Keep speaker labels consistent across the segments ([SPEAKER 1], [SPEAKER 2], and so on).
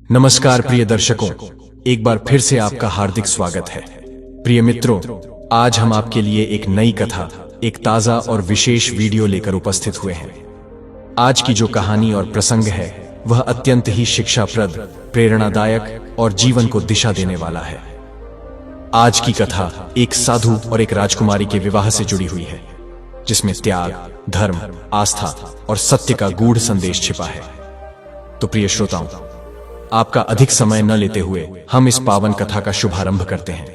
[SPEAKER 1] नमस्कार प्रिय दर्शकों, एक बार फिर से आपका हार्दिक स्वागत है। प्रिय मित्रों, आज हम आपके लिए एक नई कथा, एक ताजा और विशेष वीडियो लेकर उपस्थित हुए हैं। आज की जो कहानी और प्रसंग है वह अत्यंत ही शिक्षाप्रद, प्रेरणादायक और जीवन को दिशा देने वाला है। आज की कथा एक साधु और एक राजकुमारी के विवाह से जुड़ी हुई है, जिसमें त्याग, धर्म, आस्था और सत्य का गूढ़ संदेश छिपा है। तो प्रिय श्रोताओं, आपका अधिक समय न लेते हुए हम इस पावन कथा का शुभारंभ करते हैं।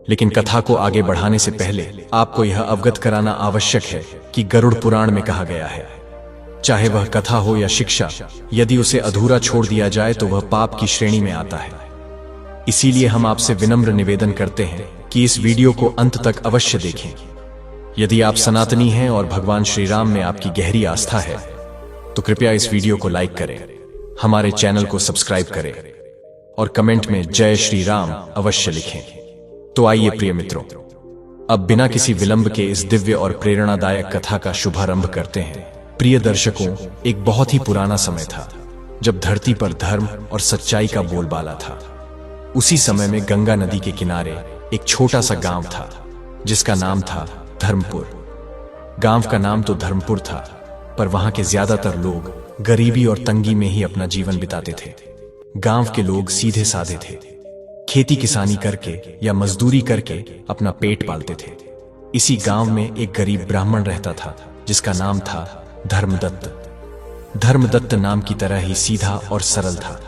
[SPEAKER 1] लेकिन कथा को आगे बढ़ाने से पहले आपको यह अवगत कराना आवश्यक है कि गरुड़ पुराण में कहा गया है, चाहे वह कथा हो या शिक्षा, यदि उसे अधूरा छोड़ दिया जाए तो वह पाप की श्रेणी में आता है। इसीलिए हम आपसे विनम्र निवेदन करते हैं कि इस वीडियो को अंत तक अवश्य देखें। यदि आप सनातनी हैं और भगवान श्री राम में आपकी गहरी आस्था है तो कृपया इस वीडियो को लाइक करें, हमारे चैनल को सब्सक्राइब करें और कमेंट में जय श्री राम अवश्य लिखें। तो आइए प्रिय मित्रों, अब बिना किसी विलंब के इस दिव्य और प्रेरणादायक कथा का शुभारंभ करते हैं। प्रिय दर्शकों, एक बहुत ही पुराना समय था जब धरती पर धर्म और सच्चाई का बोलबाला था। उसी समय में गंगा नदी के किनारे एक छोटा सा गांव था जिसका नाम था धर्मपुर। गांव का नाम तो धर्मपुर था, पर वहां के ज्यादातर लोग गरीबी और तंगी में ही अपना जीवन बिताते थे। गांव के लोग सीधे साधे थे, खेती किसानी करके या मजदूरी करके अपना पेट पालते थे। इसी गांव में एक गरीब ब्राह्मण रहता था जिसका नाम था धर्मदत्त। धर्मदत्त नाम की तरह ही सीधा और सरल था।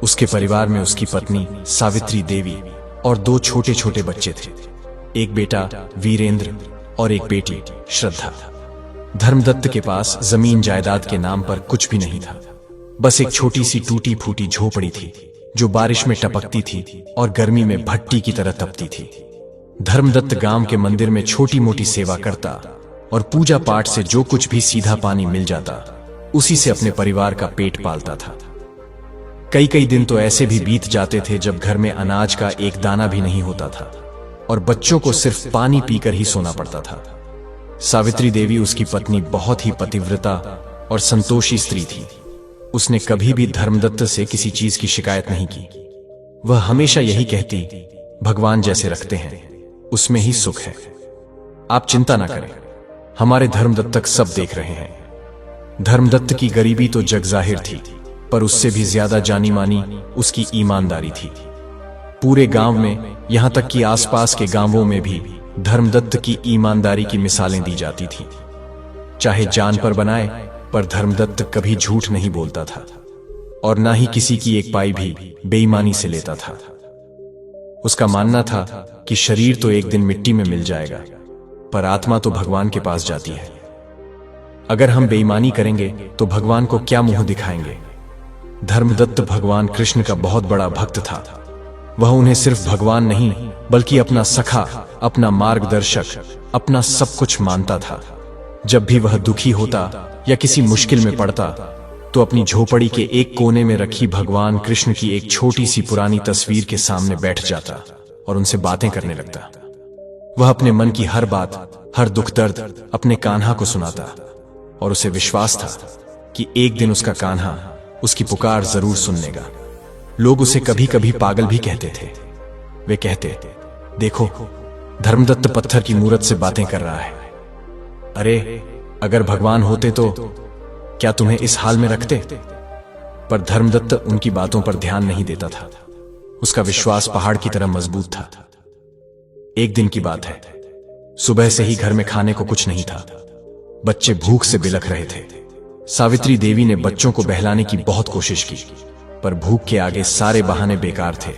[SPEAKER 1] उसके परिवार में उसकी पत्नी सावित्री देवी और दो छोटे छोटे बच्चे थे, एक बेटा वीरेंद्र और एक बेटी श्रद्धा। धर्मदत्त के पास जमीन जायदाद के नाम पर कुछ भी नहीं था, बस एक छोटी सी टूटी फूटी झोपड़ी थी जो बारिश में टपकती थी और गर्मी में भट्टी की तरह तपती थी। धर्मदत्त गांव के मंदिर में छोटी मोटी सेवा करता और पूजा पाठ से जो कुछ भी सीधा पानी मिल जाता उसी से अपने परिवार का पेट पालता था। कई कई दिन तो ऐसे भी बीत जाते थे जब घर में अनाज का एक दाना भी नहीं होता था और बच्चों को सिर्फ पानी पीकर ही सोना पड़ता था। सावित्री देवी, उसकी पत्नी, बहुत ही पतिव्रता और संतोषी स्त्री थी। उसने कभी भी धर्मदत्त से किसी चीज की शिकायत नहीं की। वह हमेशा यही कहती, भगवान जैसे रखते हैं उसमें ही सुख है, आप चिंता ना करें, हमारे धर्मदत्तक सब देख रहे हैं। धर्मदत्त की गरीबी तो जग जाहिर थी, पर उससे भी ज्यादा जानी मानी उसकी ईमानदारी थी। पूरे गांव में, यहां तक कि आसपास के गांवों में भी धर्मदत्त की ईमानदारी की मिसालें दी जाती थी। चाहे जान पर बनाए, पर धर्मदत्त कभी झूठ नहीं बोलता था और ना ही किसी की एक पाई भी बेईमानी से लेता था। उसका मानना था कि शरीर तो एक दिन मिट्टी में मिल जाएगा, पर आत्मा तो भगवान के पास जाती है। अगर हम बेईमानी करेंगे तो भगवान को क्या मुंह दिखाएंगे। धर्मदत्त भगवान कृष्ण का बहुत बड़ा भक्त था। वह उन्हें सिर्फ भगवान नहीं बल्कि अपना सखा, अपना मार्गदर्शक, अपना सब कुछ मानता था। जब भी वह दुखी होता या किसी मुश्किल में पड़ता तो अपनी झोपड़ी के एक कोने में रखी भगवान कृष्ण की एक छोटी सी पुरानी तस्वीर के सामने बैठ जाता और उनसे बातें करने लगता। वह अपने मन की हर बात, हर दुख दर्द अपने कान्हा को सुनाता और उसे विश्वास था कि एक दिन उसका कान्हा उसकी पुकार जरूर सुन लेगा। लोग उसे कभी कभी पागल भी कहते थे। वे कहते, देखो धर्मदत्त पत्थर की मूरत से बातें कर रहा है। अरे अगर भगवान होते तो क्या तुम्हें इस हाल में रखते। पर धर्मदत्त उनकी बातों पर ध्यान नहीं देता था। उसका विश्वास पहाड़ की तरह मजबूत था। एक दिन की बात है, सुबह से ही घर में खाने को कुछ नहीं था। बच्चे भूख से बिलख रहे थे। सावित्री देवी ने बच्चों को बहलाने की बहुत कोशिश की, पर भूख के आगे सारे बहाने बेकार थे।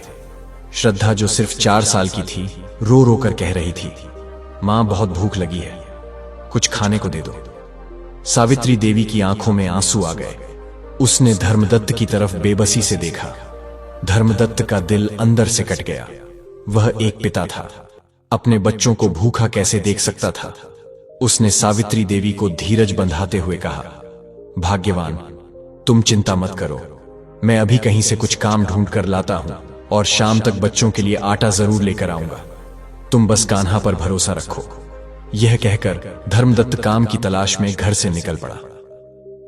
[SPEAKER 1] श्रद्धा, जो सिर्फ 4 साल की थी, रो रो कर कह रही थी, मां बहुत भूख लगी है, कुछ खाने को दे दो। सावित्री देवी की आंखों में आंसू आ गए। उसने धर्मदत्त की तरफ बेबसी से देखा। धर्मदत्त का दिल अंदर से कट गया। वह एक पिता था, अपने बच्चों को भूखा कैसे देख सकता था। उसने सावित्री देवी को धीरज बंधाते हुए कहा, भाग्यवान, तुम चिंता मत करो, मैं अभी कहीं से कुछ काम ढूंढ कर लाता हूं और शाम तक बच्चों के लिए आटा जरूर लेकर आऊंगा। तुम बस कान्हा पर भरोसा रखो। यह कहकर धर्मदत्त काम की तलाश में घर से निकल पड़ा।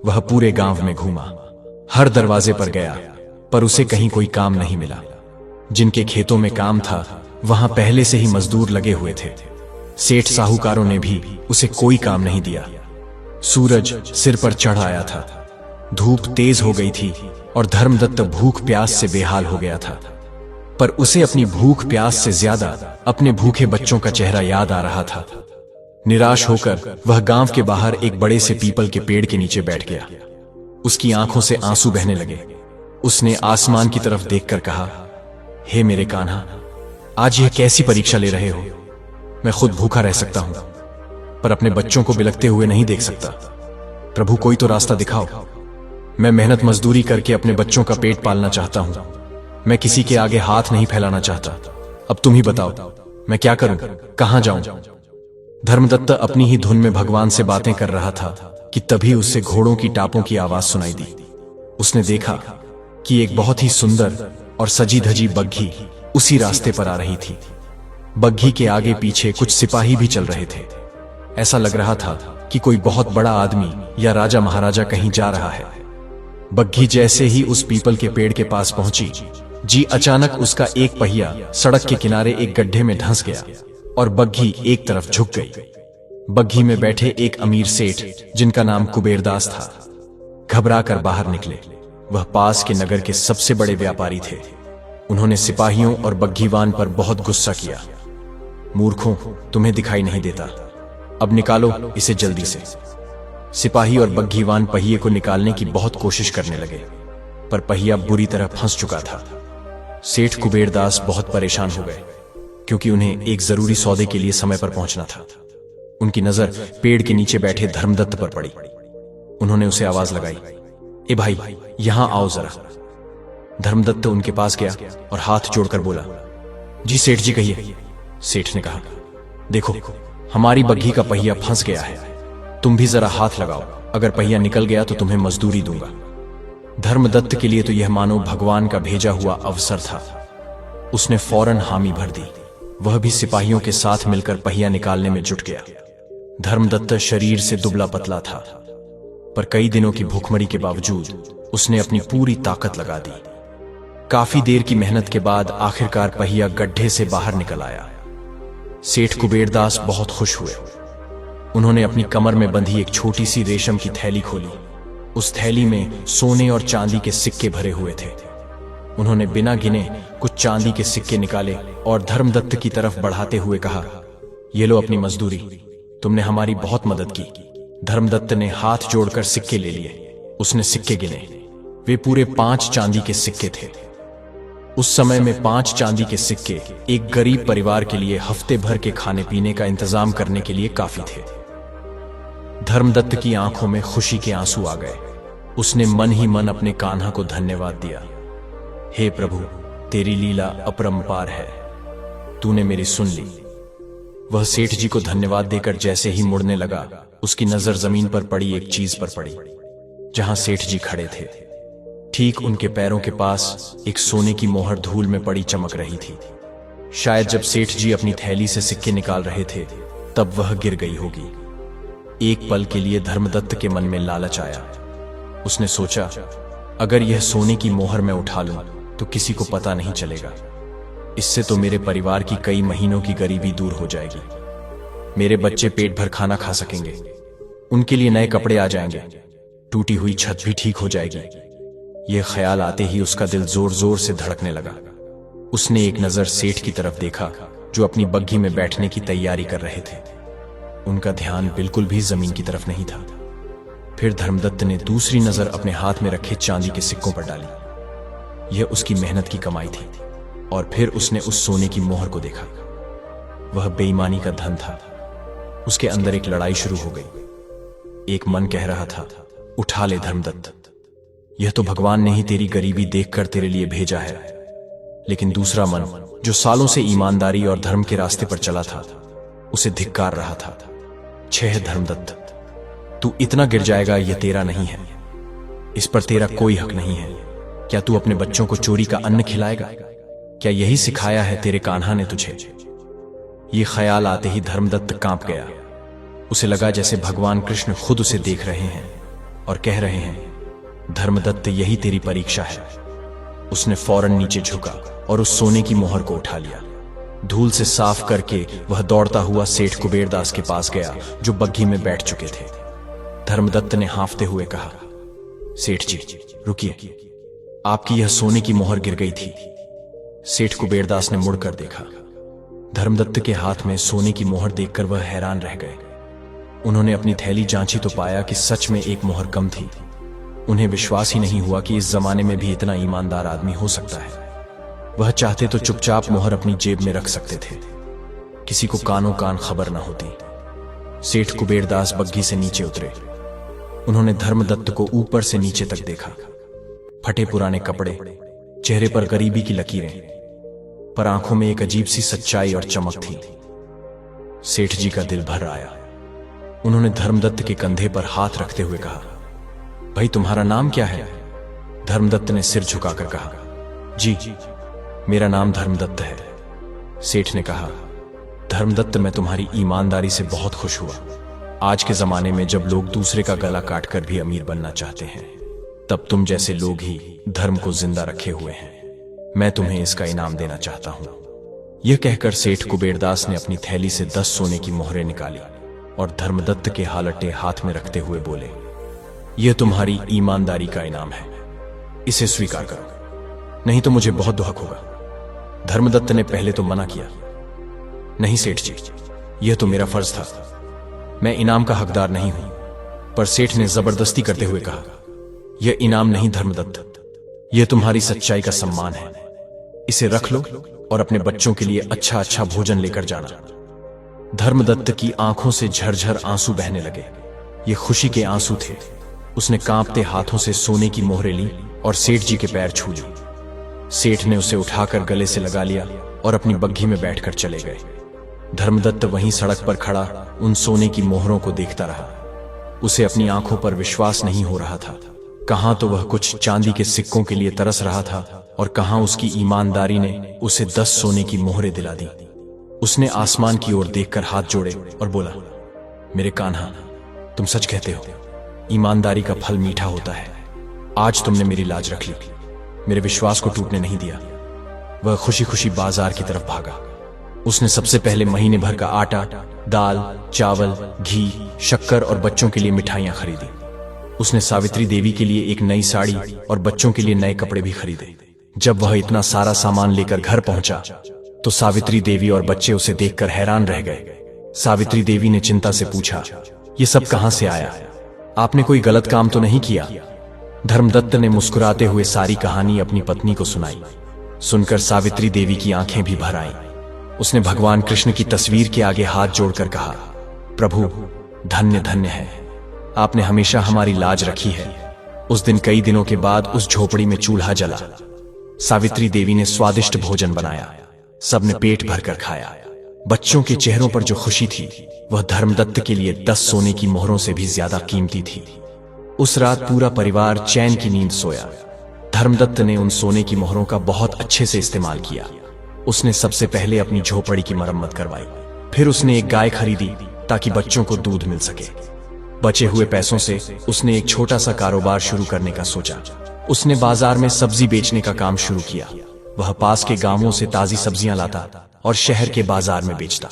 [SPEAKER 1] वह पूरे गांव में घूमा, हर दरवाजे पर गया, पर उसे कहीं कोई काम नहीं मिला। जिनके खेतों में काम था वहां पहले से ही मजदूर लगे हुए थे। सेठ साहूकारों ने भी उसे कोई काम नहीं दिया। सूरज सिर पर चढ़ आया था, धूप तेज हो गई थी और धर्मदत्त भूख प्यास से बेहाल हो गया था। पर उसे अपनी भूख प्यास से ज्यादा अपने भूखे बच्चों का चेहरा याद आ रहा था। निराश होकर वह गांव के बाहर एक बड़े से पीपल के पेड़ के नीचे बैठ गया। उसकी आंखों से आंसू बहने लगे। उसने आसमान की तरफ देखकर कहा, हे मेरे कान्हा, आज यह कैसी परीक्षा ले रहे हो? मैं खुद भूखा रह सकता हूं, पर अपने बच्चों को बिलखते हुए नहीं देख सकता। प्रभु, कोई तो रास्ता दिखाओ। मैं मेहनत मजदूरी करके अपने बच्चों का पेट पालना चाहता हूं। मैं किसी के आगे हाथ नहीं फैलाना चाहता। अब तुम ही बताओ, मैं क्या करूं, कहां जाऊं? धर्मदत्त अपनी ही धुन में भगवान से बातें कर रहा था कि तभी उससे घोड़ों की टापों की आवाज सुनाई दी। उसने देखा कि एक बहुत ही सुंदर और सजी धजी बग्घी उसी रास्ते पर आ रही थी। बग्घी के आगे पीछे कुछ सिपाही भी चल रहे थे। ऐसा लग रहा था कि कोई बहुत बड़ा आदमी या राजा महाराजा कहीं जा रहा है। बग्घी जैसे ही उस पीपल के पेड़ के पास पहुंची, अचानक उसका एक पहिया सड़क के किनारे एक गड्ढे में धंस गया और बग्घी एक तरफ झुक गई। बग्घी में बैठे एक अमीर सेठ, जिनका नाम कुबेरदास था, घबरा कर बाहर निकले। वह पास के नगर के सबसे बड़े व्यापारी थे। उन्होंने सिपाहियों और बग्घीवान पर बहुत गुस्सा किया। मूर्खों, तुम्हें दिखाई नहीं देता? अब निकालो इसे जल्दी से। सिपाही और बग्घीवान पहिए को निकालने की बहुत कोशिश करने लगे, पर पहिया बुरी तरह फंस चुका था। सेठ कुबेरदास बहुत परेशान हो गए, क्योंकि उन्हें एक जरूरी सौदे के लिए समय पर पहुंचना था। उनकी नजर पेड़ के नीचे बैठे धर्मदत्त पर पड़ी। उन्होंने उसे आवाज लगाई, ए भाई, यहां आओ जरा। धर्मदत्त उनके पास गया और हाथ जोड़कर बोला, जी सेठ जी, कहिए। सेठ ने कहा, देखो, हमारी बग्घी का पहिया फंस गया है। तुम भी जरा हाथ लगाओ। अगर पहिया निकल गया तो तुम्हें मजदूरी दूंगा। धर्मदत्त के लिए तो यह मानो भगवान का भेजा हुआ अवसर था। उसने फौरन हामी भर दी। वह भी सिपाहियों के साथ मिलकर पहिया निकालने में जुट गया। धर्मदत्त शरीर से दुबला पतला था, पर कई दिनों की भूखमरी के बावजूद उसने अपनी पूरी ताकत लगा दी। काफी देर की मेहनत के बाद आखिरकार पहिया गड्ढे से बाहर निकल आया। सेठ कुबेरदास बहुत खुश हुए। उन्होंने अपनी कमर में बंधी एक छोटी सी रेशम की थैली खोली। उस थैली में सोने और चांदी के सिक्के भरे हुए थे। उन्होंने बिना गिने कुछ चांदी के सिक्के निकाले और धर्मदत्त की तरफ बढ़ाते हुए कहा, ये लो अपनी मजदूरी, तुमने हमारी बहुत मदद की। धर्मदत्त ने हाथ जोड़कर सिक्के ले लिए। उसने सिक्के गिने। वे पूरे 5 चांदी के सिक्के थे। उस समय में 5 चांदी के सिक्के एक गरीब परिवार के लिए हफ्ते भर के खाने पीने का इंतजाम करने के लिए काफी थे। धर्मदत्त की आंखों में खुशी के आंसू आ गए। उसने मन ही मन अपने कान्हा को धन्यवाद दिया। हे प्रभु, तेरी लीला अपरंपार है। तूने मेरी सुन ली। वह सेठ जी को धन्यवाद देकर जैसे ही मुड़ने लगा, उसकी नजर जमीन पर पड़ी एक चीज पर पड़ी, जहां सेठ जी खड़े थे। ठीक उनके पैरों के पास एक सोने की मोहर धूल में पड़ी चमक रही थी। शायद जब सेठ जी अपनी थैली से सिक्के निकाल रहे थे, तब वह गिर गई होगी। एक पल के लिए धर्मदत्त के मन में लालच आया। उसने सोचा, अगर यह सोने की मोहर मैं उठा लूं तो किसी को पता नहीं चलेगा। इससे तो मेरे परिवार की कई महीनों की गरीबी दूर हो जाएगी। मेरे बच्चे पेट भर खाना खा सकेंगे। उनके लिए नए कपड़े आ जाएंगे। टूटी हुई छत भी ठीक हो जाएगी। यह ख्याल आते ही उसका दिल जोर जोर से धड़कने लगा। उसने एक नजर सेठ की तरफ देखा, जो अपनी बग्घी में बैठने की तैयारी कर रहे थे। उनका ध्यान बिल्कुल भी जमीन की तरफ नहीं था। फिर धर्मदत्त ने दूसरी नजर अपने हाथ में रखे चांदी के सिक्कों पर डाली। यह उसकी मेहनत की कमाई थी। और फिर उसने उस सोने की मोहर को देखा। वह बेईमानी का धन था। उसके अंदर एक लड़ाई शुरू हो गई। एक मन कह रहा था, उठा ले धर्मदत्त, यह तो भगवान ने ही तेरी गरीबी देखकर तेरे लिए भेजा है। लेकिन दूसरा मन, जो सालों से ईमानदारी और धर्म के रास्ते पर चला था, उसे धिक्कार रहा था। छह धर्मदत्त, तू इतना गिर जाएगा, यह तेरा नहीं है। इस पर तेरा कोई हक नहीं है। क्या तू अपने बच्चों को चोरी का अन्न खिलाएगा? क्या यही सिखाया है तेरे कान्हा ने तुझे? ये ख्याल आते ही धर्मदत्त कांप गया। उसे लगा जैसे भगवान कृष्ण खुद उसे देख रहे हैं और कह रहे हैं, धर्मदत्त, यही तेरी परीक्षा है। उसने फौरन नीचे झुका और उस सोने की मोहर को उठा लिया। धूल से साफ करके वह दौड़ता हुआ सेठ कुबेरदास के पास गया, जो बग्घी में बैठ चुके थे। धर्मदत्त ने हांफते हुए कहा, सेठ जी रुकिए, आपकी यह सोने की मोहर गिर गई थी। सेठ कुबेरदास ने मुड़कर देखा। धर्मदत्त के हाथ में सोने की मोहर देखकर वह हैरान रह गए। उन्होंने अपनी थैली जांची तो पाया कि सच में एक मोहर कम थी। उन्हें विश्वास ही नहीं हुआ कि इस जमाने में भी इतना ईमानदार आदमी हो सकता है। वह चाहते तो चुपचाप मोहर अपनी जेब में रख सकते थे, किसी को कानों कान खबर न होती। सेठ कुबेरदास बग्घी से नीचे उतरे। उन्होंने धर्मदत्त को ऊपर से नीचे तक देखा। फटे पुराने कपड़े, चेहरे पर गरीबी की लकीरें, पर आंखों में एक अजीब सी सच्चाई और चमक थी। सेठ जी का दिल भर आया। उन्होंने धर्मदत्त के कंधे पर हाथ रखते हुए कहा, भाई तुम्हारा नाम क्या है? धर्मदत्त ने सिर झुकाकर कहा, जी मेरा नाम धर्मदत्त है। सेठ ने कहा, धर्मदत्त मैं तुम्हारी ईमानदारी से बहुत खुश हुआ। आज के जमाने में जब लोग दूसरे का गला काटकर भी अमीर बनना चाहते हैं, तब तुम जैसे लोग ही धर्म को जिंदा रखे हुए हैं। मैं तुम्हें इसका इनाम देना चाहता हूं। यह कहकर सेठ कुबेरदास ने अपनी थैली से 10 सोने की मोहरें निकाली और धर्मदत्त के हालटे हाथ में रखते हुए बोले, यह तुम्हारी ईमानदारी का इनाम है, इसे स्वीकार करो, नहीं तो मुझे बहुत दुख होगा। धर्मदत्त ने पहले तो मना किया, नहीं सेठ जी, यह तो मेरा फर्ज था, मैं इनाम का हकदार नहीं हूं। पर सेठ ने जबरदस्ती करते हुए कहा, यह इनाम नहीं धर्मदत्त, यह तुम्हारी सच्चाई का सम्मान है, इसे रख लो और अपने बच्चों के लिए अच्छा अच्छा भोजन लेकर जाना। धर्मदत्त की आंखों से झरझर आंसू बहने लगे। ये खुशी के आंसू थे। उसने कांपते हाथों से सोने की मोहरें ली और सेठ जी के पैर छू ली। सेठ ने उसे उठाकर गले से लगा लिया और अपनी बग्घी में बैठकर चले गए। धर्मदत्त वहीं सड़क पर खड़ा उन सोने की मोहरों को देखता रहा। उसे अपनी आंखों पर विश्वास नहीं हो रहा था। कहां तो वह कुछ चांदी के सिक्कों के लिए तरस रहा था और कहां उसकी ईमानदारी ने उसे 10 सोने की मोहरें दिला दी। उसने आसमान की ओर देखकर हाथ जोड़े और बोला, मेरे कान्हा, तुम सच कहते हो, ईमानदारी का फल मीठा होता है। आज तुमने मेरी लाज रख ली, मेरे विश्वास को टूटने नहीं दिया। वह खुशी खुशी बाजार की तरफ भागा। उसने सबसे पहले महीने भर का आटा, दाल, चावल, घी, शक्कर और बच्चों के लिए मिठाइयां खरीदी। उसने सावित्री देवी के लिए एक नई साड़ी और बच्चों के लिए नए कपड़े भी खरीदे। जब वह इतना सारा सामान लेकर घर पहुंचा तो सावित्री देवी और बच्चे उसे देखकर हैरान रह गए। सावित्री देवी ने चिंता से पूछा, ये सब कहां से आया? आपने कोई गलत काम तो नहीं किया? धर्मदत्त ने मुस्कुराते हुए सारी कहानी अपनी पत्नी को सुनाई। सुनकर सावित्री देवी की आंखें भी भर आईं। उसने भगवान कृष्ण की तस्वीर के आगे हाथ जोड़कर कहा, प्रभु धन्य धन्य है, आपने हमेशा हमारी लाज रखी है। उस दिन कई दिनों के बाद उस झोपड़ी में चूल्हा जला। सावित्री देवी ने स्वादिष्ट भोजन बनाया। सबने पेट भरकर खाया। बच्चों के चेहरों पर जो खुशी थी वह धर्मदत्त के लिए 10 सोने की मोहरों से भी ज्यादा कीमती थी। उस रात पूरा परिवार चैन की नींद सोया। धर्मदत्त ने उन सोने की मोहरों का बहुत अच्छे से इस्तेमाल किया। उसने सबसे पहले अपनी झोपड़ी की मरम्मत करवाई। फिर उसने एक गाय खरीदी ताकि बच्चों को दूध मिल सके। बचे हुए पैसों से उसने एक छोटा सा कारोबार शुरू करने का सोचा। उसने बाजार में सब्जी बेचने का काम शुरू किया। वह पास के गांवों से ताजी सब्जियां लाता और शहर के बाजार में बेचता।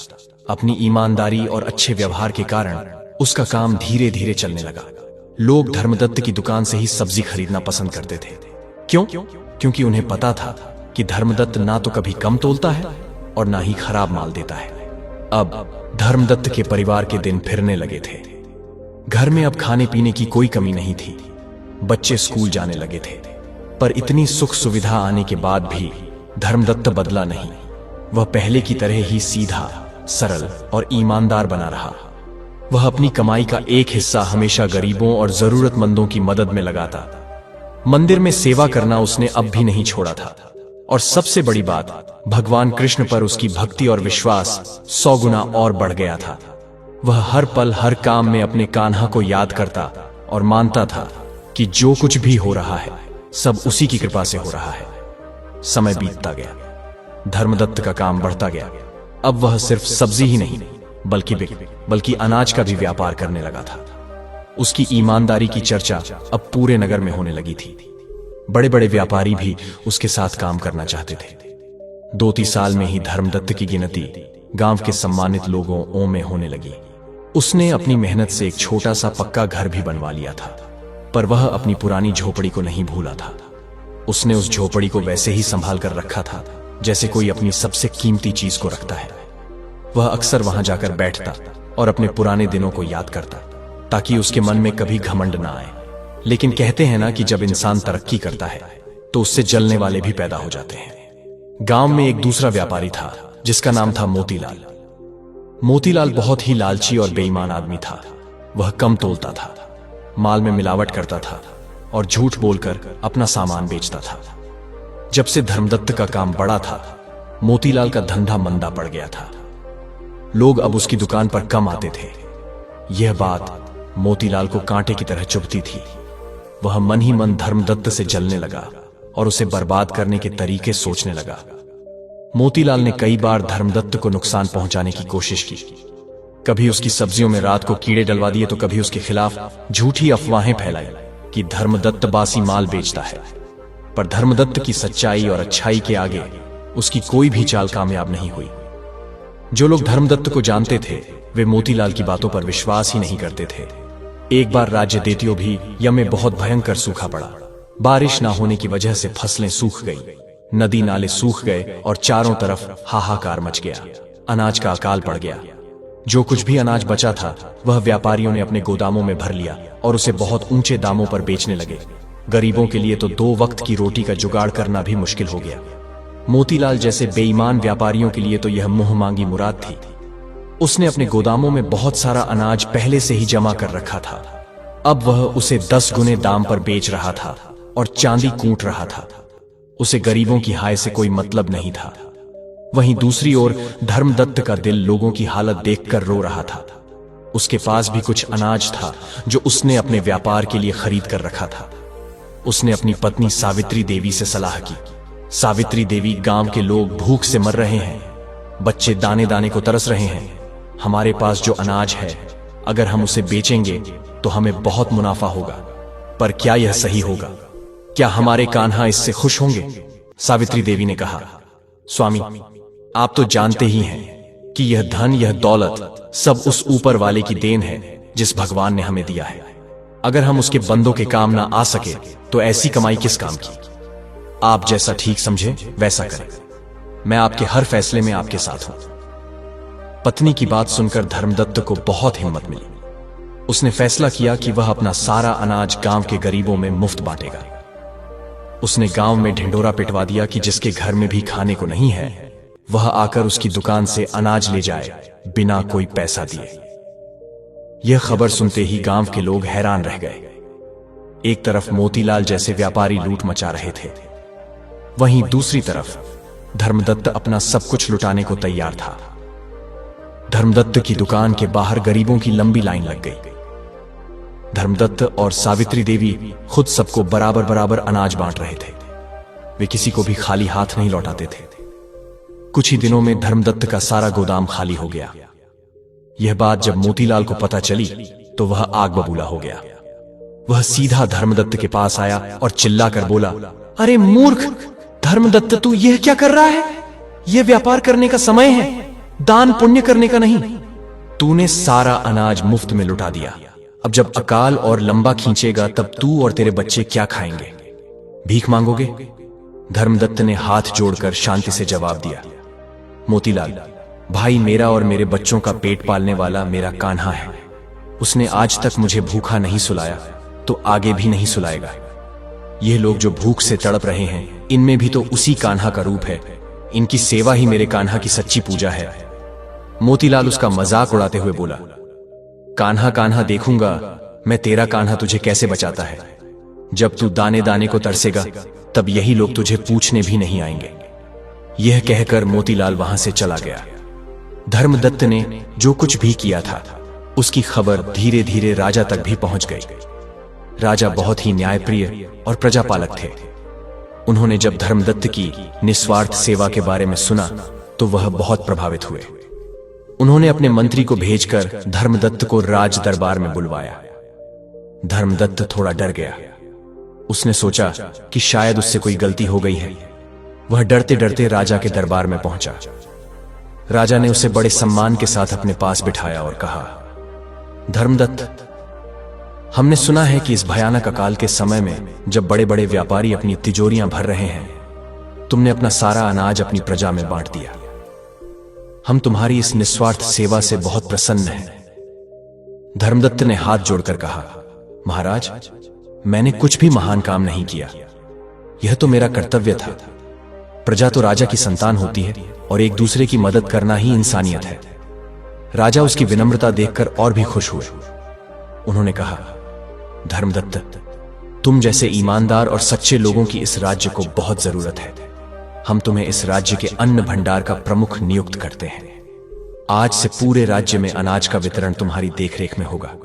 [SPEAKER 1] अपनी ईमानदारी और अच्छे व्यवहार के कारण उसका काम धीरे धीरे चलने लगा। लोग धर्मदत्त की दुकान से ही सब्जी खरीदना पसंद करते थे। क्यों? क्योंकि उन्हें पता था कि धर्मदत्त ना तो कभी कम तोलता है और ना ही खराब माल देता है। अब धर्मदत्त के परिवार के दिन फिरने लगे थे। घर में अब खाने पीने की कोई कमी नहीं थी। बच्चे स्कूल जाने लगे थे। पर इतनी सुख सुविधा आने के बाद भी धर्मदत्त बदला नहीं। वह पहले की तरह ही सीधा, सरल और ईमानदार बना रहा। वह अपनी कमाई का एक हिस्सा हमेशा गरीबों और जरूरतमंदों की मदद में लगाता। मंदिर में सेवा करना उसने अब भी नहीं छोड़ा था। और सबसे बड़ी बात, भगवान कृष्ण पर उसकी भक्ति और विश्वास 100 गुना और बढ़ गया था। वह हर पल हर काम में अपने कान्हा को याद करता और मानता था कि जो कुछ भी हो रहा है सब उसी की कृपा से हो रहा है। समय बीतता गया। धर्मदत्त का काम बढ़ता गया। अब वह सिर्फ सब्जी ही नहीं बल्कि अनाज का भी व्यापार करने लगा था। उसकी ईमानदारी की चर्चा अब पूरे नगर में होने लगी थी। बड़े बड़े व्यापारी भी उसके साथ काम करना चाहते थे। 2-3 साल में ही धर्मदत्त की गिनती गांव के सम्मानित लोगों में होने लगी। उसने अपनी मेहनत से एक छोटा सा पक्का घर भी बनवा लिया था, पर वह अपनी पुरानी झोपड़ी को नहीं भूला था। उसने उस झोपड़ी को वैसे ही संभाल कर रखा था जैसे कोई अपनी सबसे कीमती चीज को रखता है। वह अक्सर वहां जाकर बैठता और अपने पुराने दिनों को याद करता, ताकि उसके मन में कभी घमंड ना आए। लेकिन कहते हैं ना कि जब इंसान तरक्की करता है तो उससे जलने वाले भी पैदा हो जाते हैं। गांव में एक दूसरा व्यापारी था जिसका नाम था मोतीलाल। मोतीलाल बहुत ही लालची और बेईमान आदमी था। वह कम तोलता था, माल में मिलावट करता था और झूठ बोलकर अपना सामान बेचता था। जब से धर्मदत्त का काम बढ़ा था, मोतीलाल का धंधा मंदा पड़ गया था। लोग अब उसकी दुकान पर कम आते थे। यह बात मोतीलाल को कांटे की तरह चुभती थी। वह मन ही मन धर्मदत्त से जलने लगा और उसे बर्बाद करने के तरीके सोचने लगा। मोतीलाल ने कई बार धर्मदत्त को नुकसान पहुंचाने की कोशिश की। कभी उसकी सब्जियों में रात को कीड़े डलवा दिए तो कभी उसके खिलाफ झूठी अफवाहें फैलाई कि धर्मदत्त बासी माल बेचता है। पर धर्मदत्त की सच्चाई और अच्छाई के आगे उसकी कोई भी चाल कामयाब नहीं हुई। जो लोग धर्मदत्त को जानते थे वे मोतीलाल की बातों पर विश्वास ही नहीं करते थे। एक बार राज्य देतियों भी यम में बहुत भयंकर सूखा पड़ा। बारिश ना होने की वजह से फसलें सूख गई, नदी नाले सूख गए और चारों तरफ हाहाकार मच गया। अनाज का अकाल पड़ गया। जो कुछ भी अनाज बचा था वह व्यापारियों ने अपने गोदामों में भर लिया और उसे बहुत ऊंचे दामों पर बेचने लगे। गरीबों के लिए तो 2 वक्त की रोटी का जुगाड़ करना भी मुश्किल हो गया। मोतीलाल जैसे बेईमान व्यापारियों के लिए तो यह मुंह मांगी मुराद थी। उसने अपने गोदामों में बहुत सारा अनाज पहले से ही जमा कर रखा था। अब वह उसे 10 गुने दाम पर बेच रहा था और चांदी कूट रहा था। उसे गरीबों की हाय से कोई मतलब नहीं था। वहीं दूसरी ओर धर्मदत्त का दिल लोगों की हालत देखकर रो रहा था। उसके पास भी कुछ अनाज था जो उसने अपने व्यापार के लिए खरीद कर रखा था। उसने अपनी पत्नी सावित्री देवी से सलाह की। सावित्री देवी, गांव के लोग भूख से मर रहे हैं, बच्चे दाने दाने को तरस रहे हैं। हमारे पास जो अनाज है अगर हम उसे बेचेंगे तो हमें बहुत मुनाफा होगा, पर क्या यह सही होगा? क्या हमारे कान्हा इससे खुश होंगे? सावित्री देवी ने कहा, स्वामी, आप तो जानते ही हैं कि यह धन, यह दौलत सब उस ऊपर वाले की देन है जिस भगवान ने हमें दिया है। अगर हम उसके बंदों के काम ना आ सके तो ऐसी कमाई किस काम की? आप जैसा ठीक समझे वैसा करें। मैं आपके हर फैसले में आपके साथ हूं। पत्नी की बात सुनकर धर्मदत्त को बहुत हिम्मत मिली। उसने फैसला किया कि वह अपना सारा अनाज गांव के गरीबों में मुफ्त बांटेगा। उसने गांव में ढिंढोरा पिटवा दिया कि जिसके घर में भी खाने को नहीं है वह आकर उसकी दुकान से अनाज ले जाए बिना कोई पैसा दिए। यह खबर सुनते ही गांव के लोग हैरान रह गए। एक तरफ मोतीलाल जैसे व्यापारी लूट मचा रहे थे, वहीं दूसरी तरफ धर्मदत्त अपना सब कुछ लुटाने को तैयार था। धर्मदत्त की दुकान के बाहर गरीबों की लंबी लाइन लग गई। धर्मदत्त और सावित्री देवी खुद सबको बराबर बराबर अनाज बांट रहे थे। वे किसी को भी खाली हाथ नहीं लौटाते थे। कुछ ही दिनों में धर्मदत्त का सारा गोदाम खाली हो गया। यह बात जब मोतीलाल को पता चली तो वह आग बबूला हो गया। वह सीधा धर्मदत्त के पास आया और चिल्लाकर बोला, अरे मूर्ख धर्मदत्त, तू यह क्या कर रहा है? यह व्यापार करने का समय है, दान पुण्य करने का नहीं। तूने सारा अनाज मुफ्त में लुटा दिया। अब जब अकाल और लंबा खींचेगा तब तू और तेरे बच्चे क्या खाएंगे? भीख मांगोगे? धर्मदत्त ने हाथ जोड़कर शांति से जवाब दिया, मोतीलाल भाई, मेरा और मेरे बच्चों का पेट पालने वाला मेरा कान्हा है। उसने आज तक मुझे भूखा नहीं सुलाया तो आगे भी नहीं सुलाएगा। यह लोग जो भूख से तड़प रहे हैं इनमें भी तो उसी कान्हा का रूप है। इनकी सेवा ही मेरे कान्हा की सच्ची पूजा है। मोतीलाल उसका मजाक उड़ाते हुए बोला, कान्हा कान्हा देखूंगा मैं तेरा कान्हा तुझे कैसे बचाता है। जब तू दाने दाने को तरसेगा तब यही लोग तुझे पूछने भी नहीं आएंगे। यह कहकर मोतीलाल वहां से चला गया। धर्मदत्त ने जो कुछ भी किया था उसकी खबर धीरे धीरे राजा तक भी पहुंच गई। राजा बहुत ही न्यायप्रिय और प्रजापालक थे। उन्होंने जब धर्मदत्त की निस्वार्थ सेवा के बारे में सुना तो वह बहुत प्रभावित हुए। उन्होंने अपने मंत्री को भेजकर धर्मदत्त को राज दरबार में बुलवाया। धर्मदत्त थोड़ा डर गया। उसने सोचा कि शायद उससे कोई गलती हो गई है। वह डरते डरते राजा के दरबार में पहुंचा। राजा ने उसे बड़े सम्मान के साथ अपने पास बिठाया और कहा, धर्मदत्त, हमने सुना है कि इस भयानक अकाल के समय में जब बड़े बड़े व्यापारी अपनी तिजोरियां भर रहे हैं, तुमने अपना सारा अनाज अपनी प्रजा में बांट दिया। हम तुम्हारी इस निस्वार्थ सेवा से बहुत प्रसन्न हैं। धर्मदत्त ने हाथ जोड़कर कहा, महाराज, मैंने कुछ भी महान काम नहीं किया। यह तो मेरा कर्तव्य था। प्रजा तो राजा की संतान होती है और एक दूसरे की मदद करना ही इंसानियत है। राजा उसकी विनम्रता देखकर और भी खुश हुए। उन्होंने कहा, धर्मदत्त, तुम जैसे ईमानदार और सच्चे लोगों की इस राज्य को बहुत जरूरत है। हम तुम्हें इस राज्य के अन्न भंडार का प्रमुख नियुक्त करते हैं। आज से पूरे राज्य में अनाज का वितरण तुम्हारी देखरेख में होगा।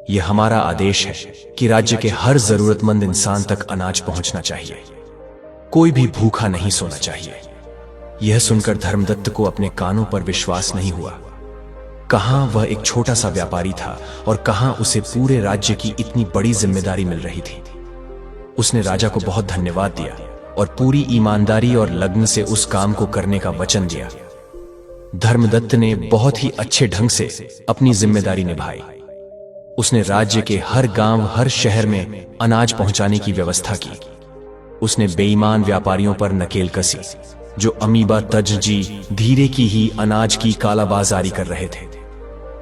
[SPEAKER 1] यह हमारा आदेश है कि राज्य के हर जरूरतमंद इंसान तक अनाज पहुंचना चाहिए। कोई भी भूखा नहीं सोना चाहिए। यह सुनकर धर्मदत्त को अपने कानों पर विश्वास नहीं हुआ। कहां वह एक छोटा सा व्यापारी था और कहां उसे पूरे राज्य की इतनी बड़ी जिम्मेदारी मिल रही थी। उसने राजा को बहुत धन्यवाद दिया और पूरी ईमानदारी और लगन से उस काम को करने का वचन दिया। धर्मदत्त ने बहुत ही अच्छे ढंग से अपनी जिम्मेदारी निभाई। उसने राज्य के हर गांव, हर शहर में अनाज पहुंचाने की व्यवस्था की। उसने बेईमान व्यापारियों पर नकेल कसी, जो अमीबा तजजी धीरे की ही अनाज की कालाबाजारी कर रहे थे।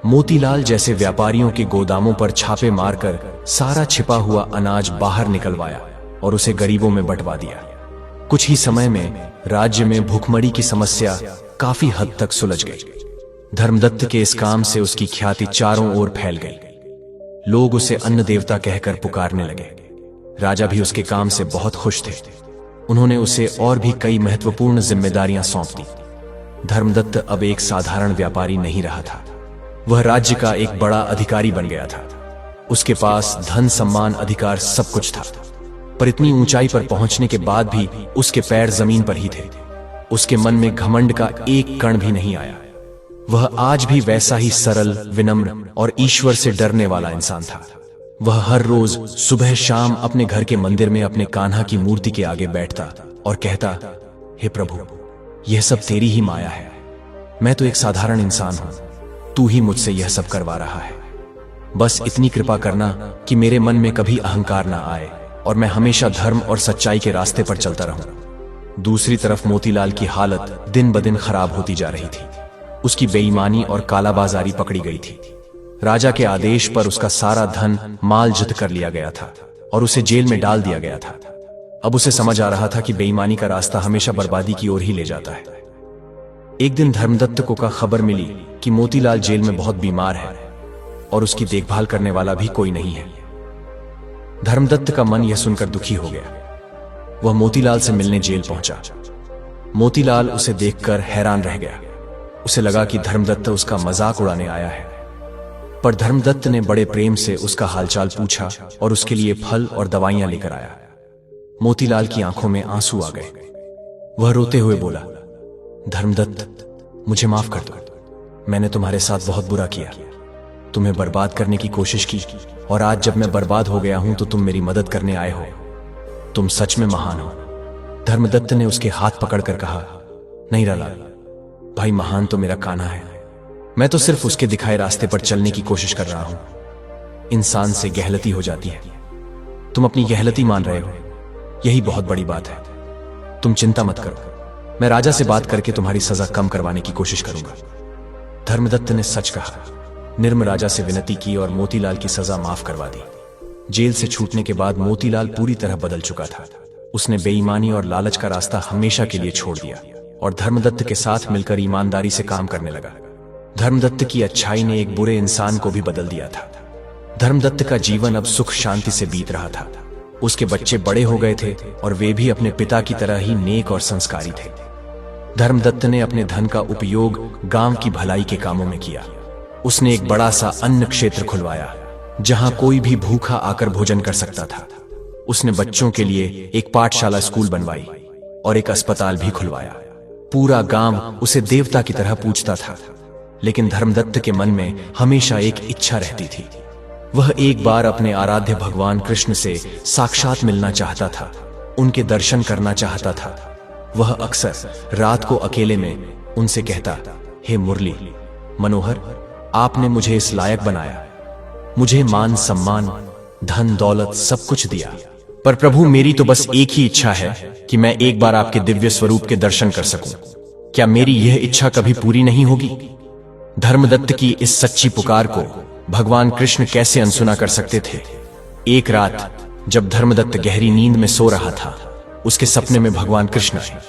[SPEAKER 1] मोतीलाल जैसे व्यापारियों के गोदामों पर छापे मारकर सारा छिपा हुआ अनाज बाहर निकलवाया और उसे गरीबों में बंटवा दिया। कुछ ही समय में राज्य में भूखमरी की समस्या काफी हद तक सुलझ गई। धर्मदत्त के इस काम से उसकी ख्याति चारों ओर फैल गई। लोग उसे अन्न देवता कहकर पुकारने लगे। राजा भी उसके काम से बहुत खुश थे। उन्होंने उसे और भी कई महत्वपूर्ण जिम्मेदारियां सौंप दी। धर्मदत्त अब एक साधारण व्यापारी नहीं रहा था। वह राज्य का एक बड़ा अधिकारी बन गया था। उसके पास धन, सम्मान, अधिकार सब कुछ था। पर इतनी ऊंचाई पर पहुंचने के बाद भी उसके पैर जमीन पर ही थे। उसके मन में घमंड का एक कण भी नहीं आया। वह आज भी वैसा ही सरल, विनम्र और ईश्वर से डरने वाला इंसान था। वह हर रोज सुबह शाम अपने घर के मंदिर में अपने कान्हा की मूर्ति के आगे बैठता और कहता, हे प्रभु, यह सब तेरी ही माया है। मैं तो एक साधारण इंसान हूं, तू ही मुझसे यह सब करवा रहा है। बस इतनी कृपा करना कि मेरे मन में कभी अहंकार ना आए और मैं हमेशा धर्म और सच्चाई के रास्ते पर चलता रहूं। दूसरी तरफ मोतीलाल की हालत दिन ब दिन खराब होती जा रही थी। उसकी बेईमानी और कालाबाजारी पकड़ी गई थी। राजा के आदेश पर उसका सारा धन माल जब्त कर लिया गया था और उसे जेल में डाल दिया गया था। अब उसे समझ आ रहा था कि बेईमानी का रास्ता हमेशा बर्बादी की ओर ही ले जाता है। एक दिन धर्मदत्त को खबर मिली कि मोतीलाल जेल में बहुत बीमार है और उसकी देखभाल करने वाला भी कोई नहीं है। धर्मदत्त का मन यह सुनकर दुखी हो गया। वह मोतीलाल से मिलने जेल पहुंचा। मोतीलाल उसे देखकर हैरान रह गया। उसे लगा कि धर्मदत्त उसका मजाक उड़ाने आया है। पर धर्मदत्त ने बड़े प्रेम से उसका हालचाल पूछा और उसके लिए फल और दवाइयां लेकर आया। मोतीलाल की आंखों में आंसू आ गए। वह रोते हुए बोला, धर्मदत्त, मुझे माफ कर दो। मैंने तुम्हारे साथ बहुत बुरा किया, तुम्हें बर्बाद करने की कोशिश की और आज जब मैं बर्बाद हो गया हूं तो तुम मेरी मदद करने आए हो। तुम सच में महान हो। धर्मदत्त ने उसके हाथ पकड़कर कहा, नहीं लाला भाई, महान तो मेरा कान्हा है। मैं तो सिर्फ उसके दिखाए रास्ते पर चलने की कोशिश कर रहा हूं। इंसान से गहलती हो जाती है। तुम अपनी गहलती मान रहे हो, यही बहुत बड़ी बात है। तुम चिंता मत करो, मैं राजा से बात करके तुम्हारी सजा कम करवाने की कोशिश करूंगा। धर्मदत्त ने सच कहा। निर्म राजा से विनती की और मोतीलाल की सजा माफ करवा दी। जेल से छूटने के बाद मोतीलाल पूरी तरह बदल चुका था। उसने बेईमानी और लालच का रास्ता हमेशा के लिए छोड़ दिया और धर्मदत्त के साथ मिलकर ईमानदारी से काम करने लगा। धर्मदत्त की अच्छाई ने एक बुरे इंसान को भी बदल दिया था। धर्मदत्त का जीवन अब सुख शांति से बीत रहा था। उसके बच्चे बड़े हो गए थे और वे भी अपने पिता की तरह ही नेक और संस्कारी थे। धर्मदत्त ने अपने धन का उपयोग गांव की भलाई के कामों में किया। उसने एक बड़ा सा अन्न क्षेत्र खुलवाया जहां कोई भी भूखा आकर भोजन कर सकता था। उसने बच्चों के लिए एक पाठशाला स्कूल बनवाई और एक अस्पताल भी खुलवाया। पूरा गांव उसे देवता की तरह पूजता था। लेकिन धर्मदत्त के मन में हमेशा एक इच्छा रहती थी। वह एक बार अपने आराध्य भगवान कृष्ण से साक्षात मिलना चाहता था, उनके दर्शन करना चाहता था। वह अक्सर रात को अकेले में उनसे कहता, हे मुरली मनोहर, आपने मुझे इस लायक बनाया, मुझे मान सम्मान धन दौलत सब कुछ दिया, पर प्रभु मेरी तो बस एक ही इच्छा है कि मैं एक बार आपके दिव्य स्वरूप के दर्शन कर सकूं। क्या मेरी यह इच्छा कभी पूरी नहीं होगी? धर्मदत्त की इस सच्ची पुकार को भगवान कृष्ण कैसे अनसुना कर सकते थे? एक रात जब धर्मदत्त गहरी नींद में सो रहा था, उसके सपने में भगवान कृष्ण आए।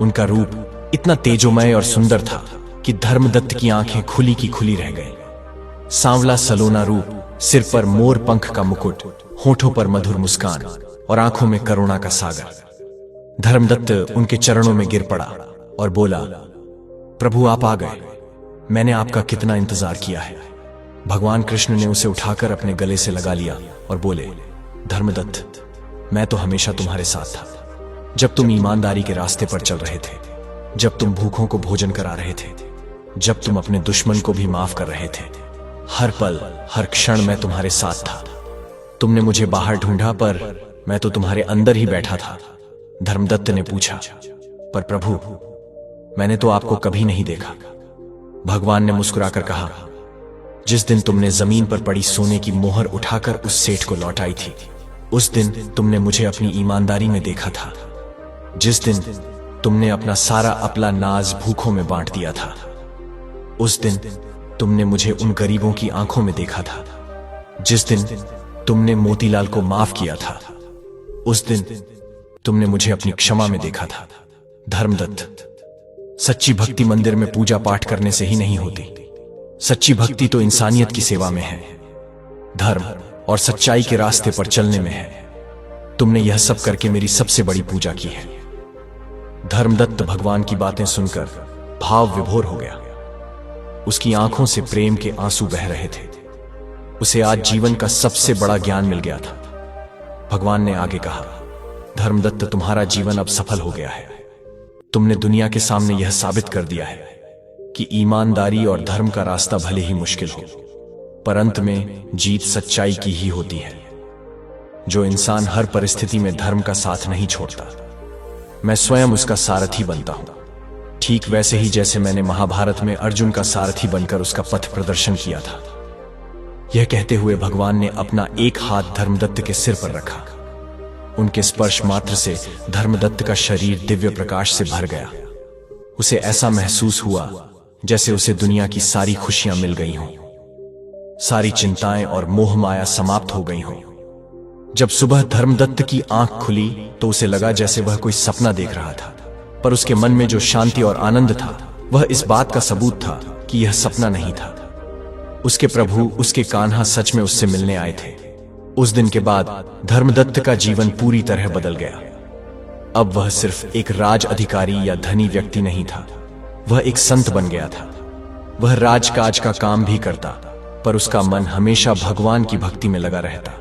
[SPEAKER 1] उनका रूप इतना तेजोमय और सुंदर था कि धर्मदत्त की आंखें खुली की खुली रह गई। सांवला सलोना रूप, सिर पर मोर पंख का मुकुट, होठों पर मधुर मुस्कान और आंखों में करुणा का सागर। धर्मदत्त उनके चरणों में गिर पड़ा और बोला, प्रभु आप आ गए, मैंने आपका कितना इंतजार किया है। भगवान कृष्ण ने उसे उठाकर अपने गले से लगा लिया और बोले, धर्मदत्त मैं तो हमेशा तुम्हारे साथ था, जब तुम ईमानदारी के रास्ते पर चल रहे थे, जब तुम भूखों को भोजन करा रहे थे, जब तुम अपने दुश्मन को भी माफ कर रहे थे। हर पल हर क्षण मैं तुम्हारे साथ था। तुमने मुझे बाहर ढूंढा पर मैं तो तुम्हारे अंदर ही बैठा था। धर्मदत्त ने पूछा, पर प्रभु मैंने तो आपको कभी नहीं देखा। भगवान ने मुस्कुराकर कहा, जिस दिन तुमने जमीन पर पड़ी सोने की मोहर उठाकर उस सेठ को लौटाई थी, उस दिन तुमने मुझे अपनी ईमानदारी में देखा था। जिस दिन तुमने अपना सारा अपना नाज भूखों में बांट दिया था, उस दिन तुमने मुझे उन गरीबों की आंखों में देखा था। जिस दिन तुमने मोतीलाल को माफ किया था, उस दिन तुमने मुझे अपनी क्षमा में देखा था। धर्मदत्त, सच्ची भक्ति मंदिर में पूजा पाठ करने से ही नहीं होती। सच्ची भक्ति तो इंसानियत की सेवा में है, धर्म और सच्चाई के रास्ते पर चलने में है। तुमने यह सब करके मेरी सबसे बड़ी पूजा की है। धर्मदत्त भगवान की बातें सुनकर भाव विभोर हो गया। उसकी आंखों से प्रेम के आंसू बह रहे थे। उसे आज जीवन का सबसे बड़ा ज्ञान मिल गया था। भगवान ने आगे कहा, धर्मदत्त तुम्हारा जीवन अब सफल हो गया है। तुमने दुनिया के सामने यह साबित कर दिया है कि ईमानदारी और धर्म का रास्ता भले ही मुश्किल हो, पर अंत में जीत सच्चाई की ही होती है। जो इंसान हर परिस्थिति में धर्म का साथ नहीं छोड़ता, मैं स्वयं उसका सारथी बनता हूं। ठीक वैसे ही जैसे मैंने महाभारत में अर्जुन का सारथी बनकर उसका पथ प्रदर्शन किया था। यह कहते हुए भगवान ने अपना एक हाथ धर्मदत्त के सिर पर रखा। उनके स्पर्श मात्र से धर्मदत्त का शरीर दिव्य प्रकाश से भर गया। उसे ऐसा महसूस हुआ जैसे उसे दुनिया की सारी खुशियां मिल गई हों, सारी चिंताएं और मोह माया समाप्त हो गई हों। जब सुबह धर्मदत्त की आंख खुली तो उसे लगा जैसे वह कोई सपना देख रहा था, पर उसके मन में जो शांति और आनंद था वह इस बात का सबूत था कि यह सपना नहीं था। उसके प्रभु, उसके कान्हा सच में उससे मिलने आए थे। उस दिन के बाद धर्मदत्त का जीवन पूरी तरह बदल गया। अब वह सिर्फ एक राज अधिकारी या धनी व्यक्ति नहीं था, वह एक संत बन गया था। वह राजकाज का काम भी करता, पर उसका मन हमेशा भगवान की भक्ति में लगा रहता।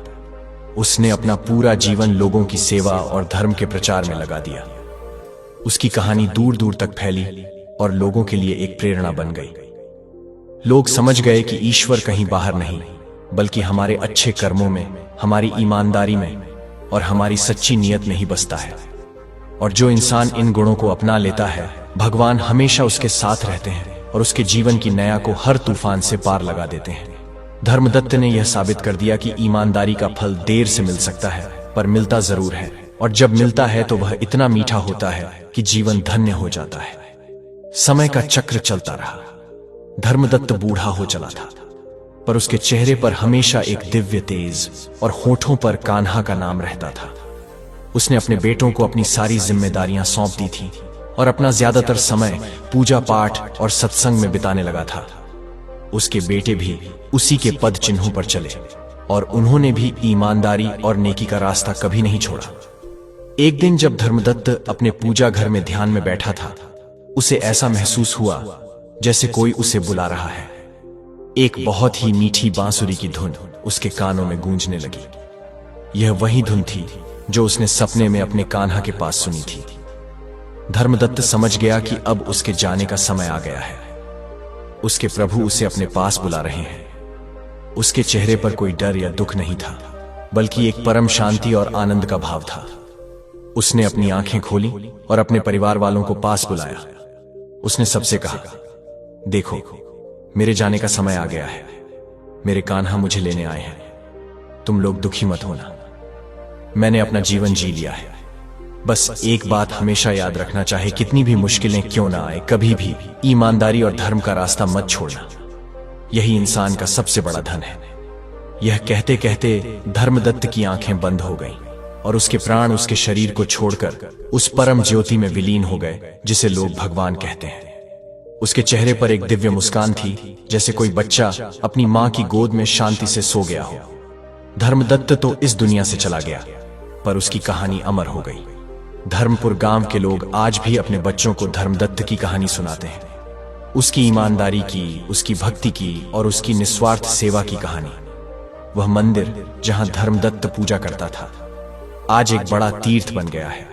[SPEAKER 1] उसने अपना पूरा जीवन लोगों की सेवा और धर्म के प्रचार में लगा दिया। उसकी कहानी दूर दूर तक फैली और लोगों के लिए एक प्रेरणा बन गई। लोग समझ गए कि ईश्वर कहीं बाहर नहीं, बल्कि हमारे अच्छे कर्मों में, हमारी ईमानदारी में और हमारी सच्ची नीयत में ही बसता है। और जो इंसान इन गुणों को अपना लेता है, भगवान हमेशा उसके साथ रहते हैं और उसके जीवन की नया को हर तूफान से पार लगा देते हैं। धर्मदत्त ने यह साबित कर दिया कि ईमानदारी का फल देर से मिल सकता है, पर मिलता जरूर है, और जब मिलता है तो वह इतना मीठा होता है कि जीवन धन्य हो जाता है। समय का चक्र चलता रहा। धर्मदत्त बूढ़ा हो चला था, पर उसके चेहरे पर हमेशा एक दिव्य तेज और होठों पर कान्हा का नाम रहता था। उसने अपने बेटों को अपनी सारी जिम्मेदारियां सौंप दी थी और अपना ज्यादातर समय पूजा पाठ और सत्संग में बिताने लगा था। उसके बेटे भी उसी के पद चिन्हों पर चले और उन्होंने भी ईमानदारी और नेकी का रास्ता कभी नहीं छोड़ा। एक दिन जब धर्मदत्त अपने पूजा घर में ध्यान में बैठा था, उसे ऐसा महसूस हुआ जैसे कोई उसे बुला रहा है। एक बहुत ही मीठी बांसुरी की धुन उसके कानों में गूंजने लगी। यह वही धुन थी जो उसने सपने में अपने कान्हा के पास सुनी थी। धर्मदत्त समझ गया कि अब उसके जाने का समय आ गया है। उसके प्रभु उसे अपने पास बुला रहे हैं। उसके चेहरे पर कोई डर या दुख नहीं था, बल्कि एक परम शांति और आनंद का भाव था। उसने अपनी आंखें खोली और अपने परिवार वालों को पास बुलाया। उसने सबसे कहा, देखो, मेरे जाने का समय आ गया है। मेरे कान्हा मुझे लेने आए हैं। तुम लोग दुखी मत होना। मैंने अपना जीवन जी लिया है। बस एक बात हमेशा याद रखना, चाहे कितनी भी मुश्किलें क्यों ना आए, कभी भी ईमानदारी और धर्म का रास्ता मत छोड़ना। यही इंसान का सबसे बड़ा धन है। यह कहते कहते धर्मदत्त की आंखें बंद हो गईं और उसके प्राण उसके शरीर को छोड़कर उस परम ज्योति में विलीन हो गए जिसे लोग भगवान कहते हैं। उसके चेहरे पर एक दिव्य मुस्कान थी, जैसे कोई बच्चा अपनी मां की गोद में शांति से सो गया हो। धर्मदत्त तो इस दुनिया से चला गया, पर उसकी कहानी अमर हो गई। धर्मपुर गांव के लोग आज भी अपने बच्चों को धर्मदत्त की कहानी सुनाते हैं, उसकी ईमानदारी की, उसकी भक्ति की और उसकी निस्वार्थ सेवा की कहानी। वह मंदिर जहां धर्मदत्त पूजा करता था, आज एक बड़ा तीर्थ बन गया है,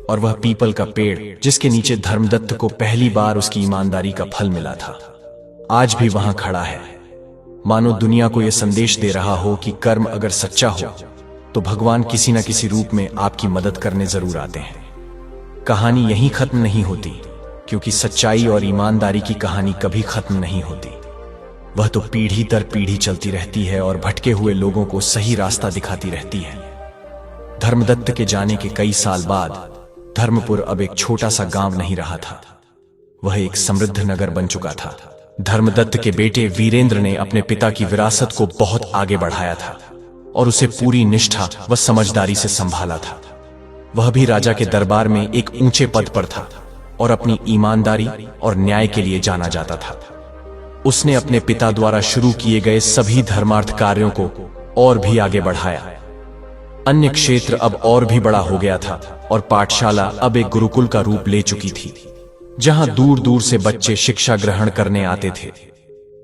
[SPEAKER 1] और वह पीपल का पेड़ जिसके नीचे धर्मदत्त को पहली बार उसकी ईमानदारी का फल मिला था, आज भी वहां खड़ा है। मानो दुनिया को यह संदेश दे रहा हो कि कर्म अगर सच्चा हो तो भगवान किसी न किसी रूप में आपकी मदद करने जरूर आते हैं। कहानी यहीं खत्म नहीं होती, क्योंकि सच्चाई और ईमानदारी की कहानी कभी खत्म नहीं होती। वह तो पीढ़ी दर पीढ़ी चलती रहती है और भटके हुए लोगों को सही रास्ता दिखाती रहती है। धर्मदत्त के जाने के कई साल बाद धर्मपुर अब एक छोटा सा गांव नहीं रहा था, वह एक समृद्ध नगर बन चुका था। धर्मदत्त के बेटे वीरेंद्र ने अपने पिता की विरासत को बहुत आगे बढ़ाया था और उसे पूरी निष्ठा व समझदारी से संभाला था। वह भी राजा के दरबार में एक ऊंचे पद पर था और अपनी ईमानदारी और न्याय के लिए जाना जाता था। उसने अपने पिता द्वारा शुरू किए गए सभी धर्मार्थ कार्यों को और भी आगे बढ़ाया। अन्य क्षेत्र अब और भी बड़ा हो गया था और पाठशाला अब एक गुरुकुल का रूप ले चुकी थी, जहां दूर दूर से बच्चे शिक्षा ग्रहण करने आते थे।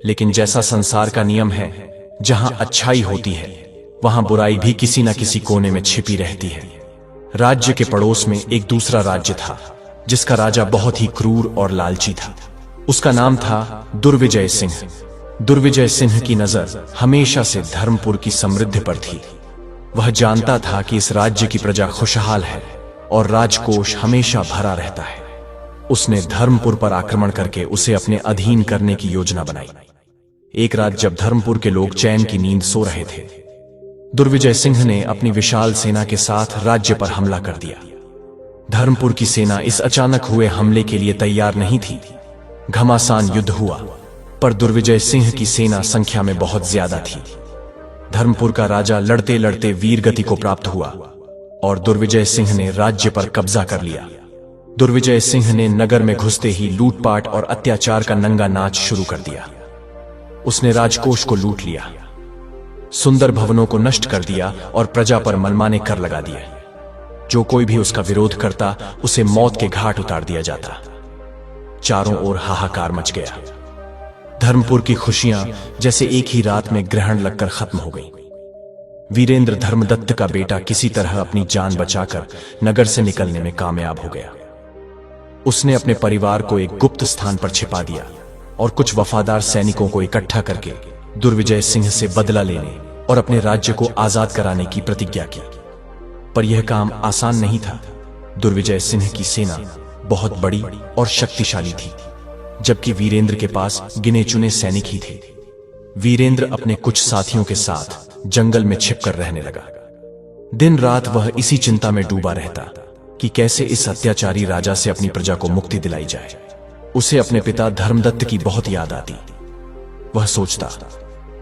[SPEAKER 1] लेकिन जैसा संसार का नियम है, जहां अच्छाई होती है वहां बुराई भी किसी न किसी कोने में छिपी रहती है। राज्य के पड़ोस में एक दूसरा राज्य था, जिसका राजा बहुत ही क्रूर और लालची था। उसका नाम था दुर्विजय सिंह। दुर्विजय सिंह की नजर हमेशा से धर्मपुर की समृद्धि पर थी। वह जानता था कि इस राज्य की प्रजा खुशहाल है और राजकोष हमेशा भरा रहता है। उसने धर्मपुर पर आक्रमण करके उसे अपने अधीन करने की योजना बनाई। एक रात जब धर्मपुर के लोग चैन की नींद सो रहे थे, दुर्विजय सिंह ने अपनी विशाल सेना के साथ राज्य पर हमला कर दिया। धर्मपुर की सेना इस अचानक हुए हमले के लिए तैयार नहीं थी। घमासान युद्ध हुआ, पर दुर्विजय सिंह की सेना संख्या में बहुत ज्यादा थी। धर्मपुर का राजा लड़ते लड़ते वीर गति को प्राप्त हुआ और दुर्विजय सिंह ने राज्य पर कब्जा कर लिया। दुर्विजय सिंह ने नगर में घुसते ही लूटपाट और अत्याचार का नंगा नाच शुरू कर दिया। उसने राजकोष को लूट लिया, सुंदर भवनों को नष्ट कर दिया और प्रजा पर मनमाने कर लगा दिए। जो कोई भी उसका विरोध करता, उसे मौत के घाट उतार दिया जाता। चारों ओर हाहाकार मच गया। धर्मपुर की खुशियां जैसे एक ही रात में ग्रहण लगकर खत्म हो गईं। वीरेंद्र धर्मदत्त का बेटा किसी तरह अपनी जान बचाकर नगर से निकलने में कामयाब हो गया। उसने अपने परिवार को एक गुप्त स्थान पर छिपा दिया और कुछ वफादार सैनिकों को इकट्ठा करके दुर्विजय सिंह से बदला लेने और अपने राज्य को आजाद कराने की प्रतिज्ञा की। पर यह काम आसान नहीं था। दुर्विजय सिंह की सेना बहुत बड़ी और शक्तिशाली थी, जबकि वीरेंद्र के पास गिने चुने सैनिक ही थे। वीरेंद्र अपने कुछ साथियों के साथ जंगल में छिपकर रहने लगा। दिन रात वह इसी चिंता में डूबा रहता कि कैसे इस अत्याचारी राजा से अपनी प्रजा को मुक्ति दिलाई जाए। उसे अपने पिता धर्मदत्त की बहुत याद आती। वह सोचता,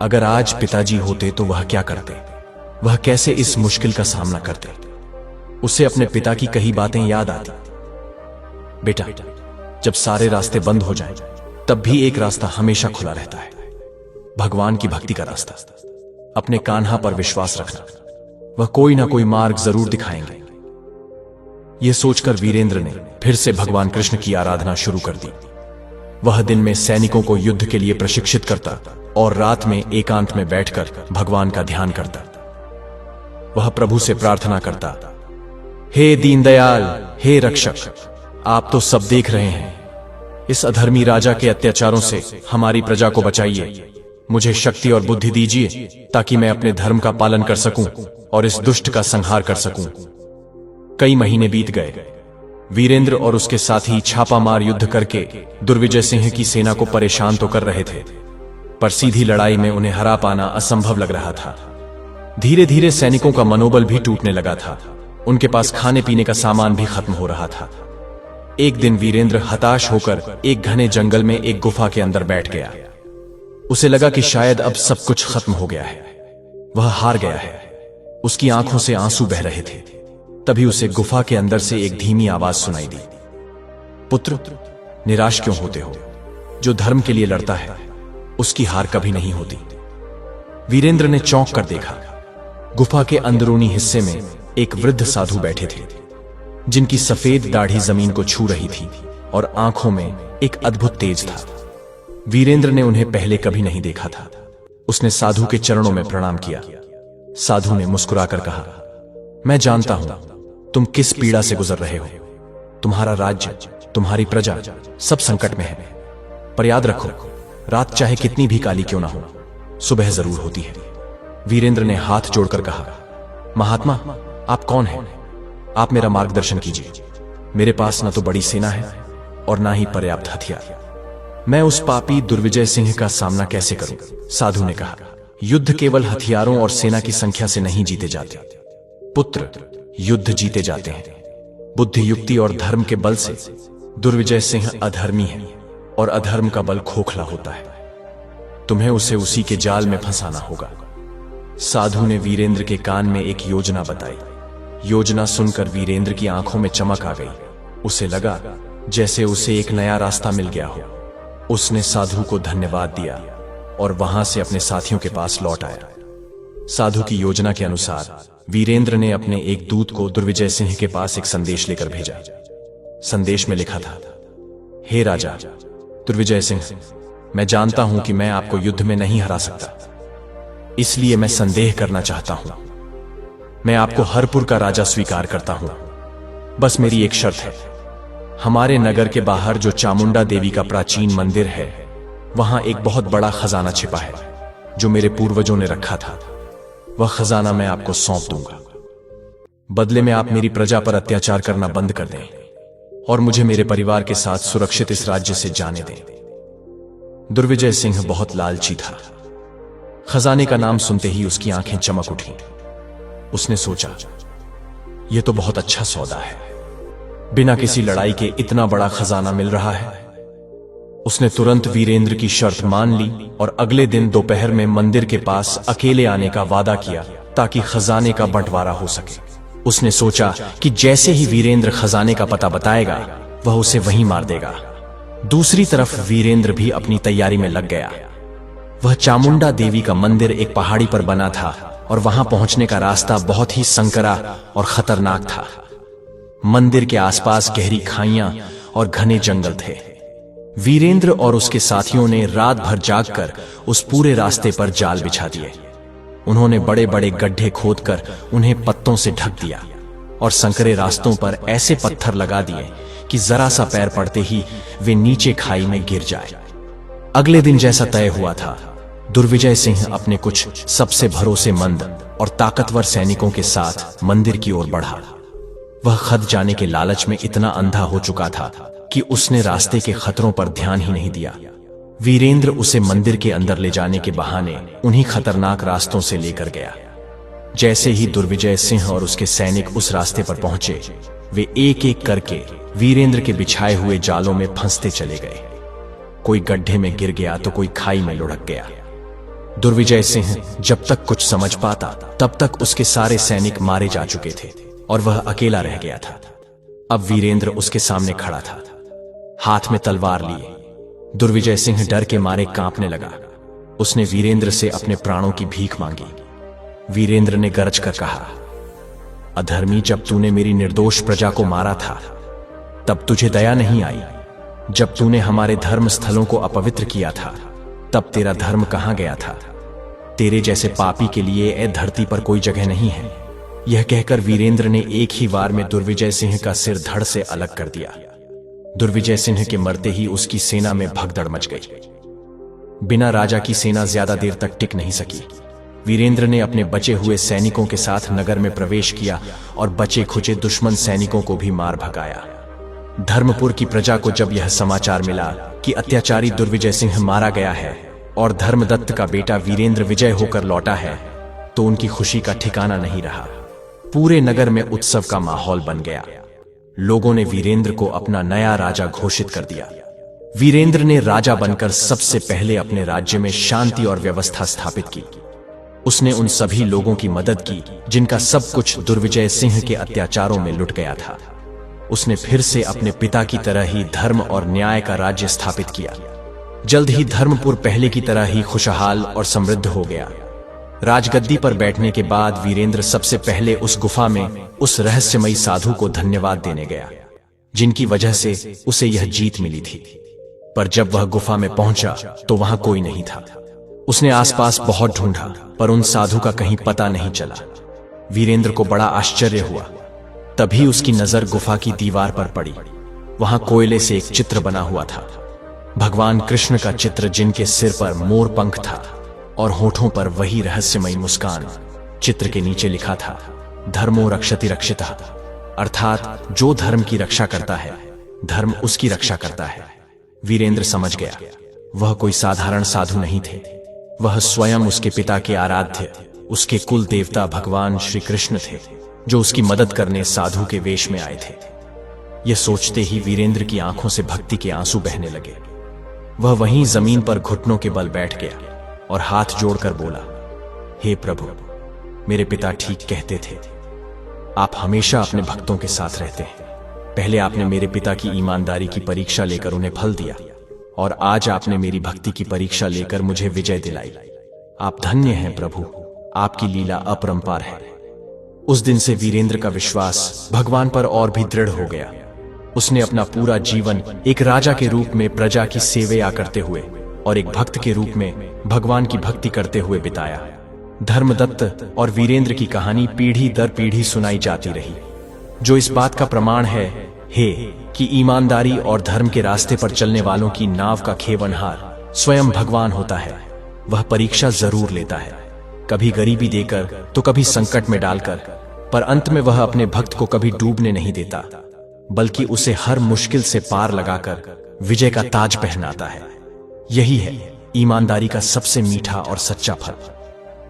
[SPEAKER 1] अगर आज पिताजी होते तो वह क्या करते, वह कैसे इस मुश्किल का सामना करते। उसे अपने पिता की कही बातें याद आती। बेटा, जब सारे रास्ते बंद हो जाएं, तब भी एक रास्ता हमेशा खुला रहता है, भगवान की भक्ति का रास्ता। अपने कान्हा पर विश्वास रखना, वह कोई ना कोई मार्ग जरूर दिखाएंगे। यह सोचकर वीरेंद्र ने फिर से भगवान कृष्ण की आराधना शुरू कर दी। वह दिन में सैनिकों को युद्ध के लिए प्रशिक्षित करता और रात में एकांत में बैठकर भगवान का ध्यान करता। वह प्रभु से प्रार्थना करता, हे दीनदयाल, हे रक्षक, आप तो सब देख रहे हैं। इस अधर्मी राजा के अत्याचारों से हमारी प्रजा को बचाइए। मुझे शक्ति और बुद्धि दीजिए ताकि मैं अपने धर्म का पालन कर सकूं और इस दुष्ट का संहार कर सकूं। कई महीने बीत गए। वीरेंद्र और उसके साथी छापामार युद्ध करके दुर्विजय सिंह की सेना को परेशान तो कर रहे थे, पर सीधी लड़ाई में उन्हें हरा पाना असंभव लग रहा था। धीरे धीरे सैनिकों का मनोबल भी टूटने लगा था। उनके पास खाने पीने का सामान भी खत्म हो रहा था। एक दिन वीरेंद्र हताश होकर एक घने जंगल में एक गुफा के अंदर बैठ गया। उसे लगा कि शायद अब सब कुछ खत्म हो गया है, वह हार गया है। उसकी आंखों से आंसू बह रहे थे। तभी उसे गुफा के अंदर से एक धीमी आवाज सुनाई दी। पुत्र, निराश क्यों होते हो? जो धर्म के लिए लड़ता है उसकी हार कभी नहीं होती। वीरेंद्र ने चौंक कर देखा। गुफा के अंदरूनी हिस्से में एक वृद्ध साधु बैठे थे, जिनकी सफेद दाढ़ी जमीन को छू रही थी और आंखों में एक अद्भुत तेज था। वीरेंद्र ने उन्हें पहले कभी नहीं देखा था। उसने साधु के चरणों में प्रणाम किया। साधु ने मुस्कुराकर कहा, मैं जानता हूं तुम किस पीड़ा से गुजर रहे हो। तुम्हारा राज्य, तुम्हारी प्रजा सब संकट में है, पर याद रखो, रात चाहे कितनी भी काली क्यों ना हो, सुबह जरूर होती है। वीरेंद्र ने हाथ जोड़कर कहा, महात्मा, आप कौन हैं? आप मेरा मार्गदर्शन कीजिए। मेरे पास न तो बड़ी सेना है और ना ही पर्याप्त हथियार। मैं उस पापी दुर्विजय सिंह का सामना कैसे करूं? साधु ने कहा, युद्ध केवल हथियारों और सेना की संख्या से नहीं जीते जाते पुत्र, युद्ध जीते जाते हैं बुद्धि, युक्ति और धर्म के बल से। दुर्विजय सिंह अधर्मी है और अधर्म का बल खोखला होता है। तुम्हें उसे उसी के जाल में फंसाना होगा। साधु ने वीरेंद्र के कान में एक योजना बताई। योजना सुनकर वीरेंद्र की आंखों में चमक आ गई। उसे लगा जैसे उसे एक नया रास्ता मिल गया हो। उसने साधु को धन्यवाद दिया और वहां से अपने साथियों के पास लौट आया। साधु की योजना के अनुसार वीरेंद्र ने अपने एक दूत को दुर्विजय सिंह के पास एक संदेश लेकर भेजा। संदेश में लिखा था, हे राजा दुर्विजय सिंह, मैं जानता हूं कि मैं आपको युद्ध में नहीं हरा सकता, इसलिए मैं संदेह करना चाहता हूं। मैं आपको हरपुर का राजा स्वीकार करता हूं, बस मेरी एक शर्त है। हमारे नगर के बाहर जो चामुंडा देवी का प्राचीन मंदिर है, वहां एक बहुत बड़ा खजाना छिपा है जो मेरे पूर्वजों ने रखा था। वह खजाना मैं आपको सौंप दूंगा। बदले में आप मेरी प्रजा पर अत्याचार करना बंद कर दें और मुझे मेरे परिवार के साथ सुरक्षित इस राज्य से जाने दें। दुर्विजय सिंह बहुत लालची था। खजाने का नाम सुनते ही उसकी आंखें चमक उठी। उसने सोचा, यह तो बहुत अच्छा सौदा है। बिना किसी लड़ाई के इतना बड़ा खजाना मिल रहा है। उसने तुरंत वीरेंद्र की शर्त मान ली और अगले दिन दोपहर में मंदिर के पास अकेले आने का वादा किया ताकि खजाने का बंटवारा हो सके। उसने सोचा कि जैसे ही वीरेंद्र खजाने का पता बताएगा, वह उसे वहीं मार देगा। दूसरी तरफ वीरेंद्र भी अपनी तैयारी में लग गया। वह चामुंडा देवी का मंदिर एक पहाड़ी पर बना था और वहां पहुंचने का रास्ता बहुत ही संकरा और खतरनाक था। मंदिर के आसपास गहरी खाइयां और घने जंगल थे। वीरेंद्र और उसके साथियों ने रात भर जागकर उस पूरे रास्ते पर जाल बिछा दिए। उन्होंने बड़े बड़े गड्ढे खोदकर उन्हें पत्तों से ढक दिया और संकरे रास्तों पर ऐसे पत्थर लगा दिए कि जरा सा पैर पड़ते ही वे नीचे खाई में गिर जाए। अगले दिन जैसा तय हुआ था, दुर्विजय सिंह अपने कुछ सबसे भरोसेमंद और ताकतवर सैनिकों के साथ मंदिर की ओर बढ़ा। वह खत जाने के लालच में इतना अंधा हो चुका था कि उसने रास्ते के खतरों पर ध्यान ही नहीं दिया। वीरेंद्र उसे मंदिर के अंदर ले जाने के बहाने उन्हीं खतरनाक रास्तों से लेकर गया। जैसे ही दुर्विजय सिंह और उसके सैनिक उस रास्ते पर पहुंचे, वे एक एक करके वीरेंद्र के बिछाए हुए जालों में फंसते चले गए। कोई गड्ढे में गिर गया तो कोई खाई में लुढ़क गया। दुर्विजय सिंह जब तक कुछ समझ पाता, तब तक उसके सारे सैनिक मारे जा चुके थे और वह अकेला रह गया था। अब वीरेंद्र उसके सामने खड़ा था, हाथ में तलवार लिए। दुर्विजय सिंह डर के मारे कांपने लगा। उसने वीरेंद्र से अपने प्राणों की भीख मांगी। वीरेंद्र ने गरज कर कहा, अधर्मी, जब तूने मेरी निर्दोष प्रजा को मारा था, तब तुझे दया नहीं आई। जब तूने हमारे धर्म स्थलों को अपवित्र किया था, तब तेरा धर्म कहां गया था? तेरे जैसे पापी के लिए ए धरती पर कोई जगह नहीं है। यह कहकर वीरेंद्र ने एक ही वार में दुर्विजय सिंह का सिर धड़ से अलग कर दिया। दुर्विजय सिंह के मरते ही उसकी सेना में भगदड़ मच गई। बिना राजा की सेना ज्यादा देर तक टिक नहीं सकी। वीरेंद्र ने अपने बचे हुए सैनिकों के साथ नगर में प्रवेश किया और बचे खुचे दुश्मन सैनिकों को भी मार भगाया। धर्मपुर की प्रजा को जब यह समाचार मिला कि अत्याचारी दुर्विजय सिंह मारा गया है और धर्मदत्त का बेटा वीरेंद्र विजय होकर लौटा है, तो उनकी खुशी का ठिकाना नहीं रहा। पूरे नगर में उत्सव का माहौल बन गया। लोगों ने वीरेंद्र को अपना नया राजा घोषित कर दिया। वीरेंद्र ने राजा बनकर सबसे पहले अपने राज्य में शांति और व्यवस्था स्थापित की। उसने उन सभी लोगों की मदद की जिनका सब कुछ दुर्विजय सिंह के अत्याचारों में लुट गया था। उसने फिर से अपने पिता की तरह ही धर्म और न्याय का राज्य स्थापित किया। जल्द ही धर्मपुर पहले की तरह ही खुशहाल और समृद्ध हो गया। राजगद्दी पर बैठने के बाद वीरेंद्र सबसे पहले उस गुफा में उस रहस्यमयी साधु को धन्यवाद देने गया, जिनकी वजह से उसे यह जीत मिली थी। पर जब वह गुफा में पहुंचा तो वहां कोई नहीं था। उसने आसपास बहुत ढूंढा, पर उन साधु का कहीं पता नहीं चला। वीरेंद्र को बड़ा आश्चर्य हुआ। तभी उसकी नजर गुफा की दीवार पर पड़ी। वहां कोयले से एक चित्र बना हुआ था, भगवान कृष्ण का चित्र, जिनके सिर पर मोर पंख था और होठों पर वही रहस्यमयी मुस्कान। चित्र के नीचे लिखा था, धर्मो रक्षति रक्षितः, अर्थात जो धर्म की रक्षा करता है, धर्म उसकी रक्षा करता है। वीरेंद्र समझ गया, वह कोई साधारण साधु नहीं थे। वह स्वयं उसके पिता के आराध्य, उसके कुल देवता भगवान श्री कृष्ण थे, जो उसकी मदद करने साधु के वेश में आए थे। यह सोचते ही वीरेंद्र की आंखों से भक्ति के आंसू बहने लगे। वह वहीं जमीन पर घुटनों के बल बैठ गया और हाथ जोड़कर बोला, हे प्रभु, मेरे पिता ठीक कहते थे। आप हमेशा अपने भक्तों के साथ रहते हैं। पहले आपने मेरे पिता की ईमानदारी की परीक्षा लेकर उन्हें फल दिया, और आज आपने मेरी भक्ति की परीक्षा लेकर मुझे विजय दिलाई। आप धन्य हैं प्रभु, आपकी लीला अपरंपार है। उस दिन से वीरेंद्र का विश्वास भगवान पर और भी दृढ़ हो गया। उसने अपना पूरा जीवन एक राजा के रूप में प्रजा की सेवा करते हुए और एक भक्त के रूप में भगवान की भक्ति करते हुए बिताया। धर्मदत्त और वीरेंद्र की कहानी पीढ़ी दर पीढ़ी सुनाई जाती रही, जो इस बात का प्रमाण है कि ईमानदारी और धर्म के रास्ते पर चलने वालों की नाव का खेवनहार स्वयं भगवान होता है। वह परीक्षा जरूर लेता है, कभी गरीबी देकर तो कभी संकट में डालकर, पर अंत में वह अपने भक्त को कभी डूबने नहीं देता, बल्कि उसे हर मुश्किल से पार लगाकर विजय का ताज पहनाता है। यही है ईमानदारी का सबसे मीठा और सच्चा फल।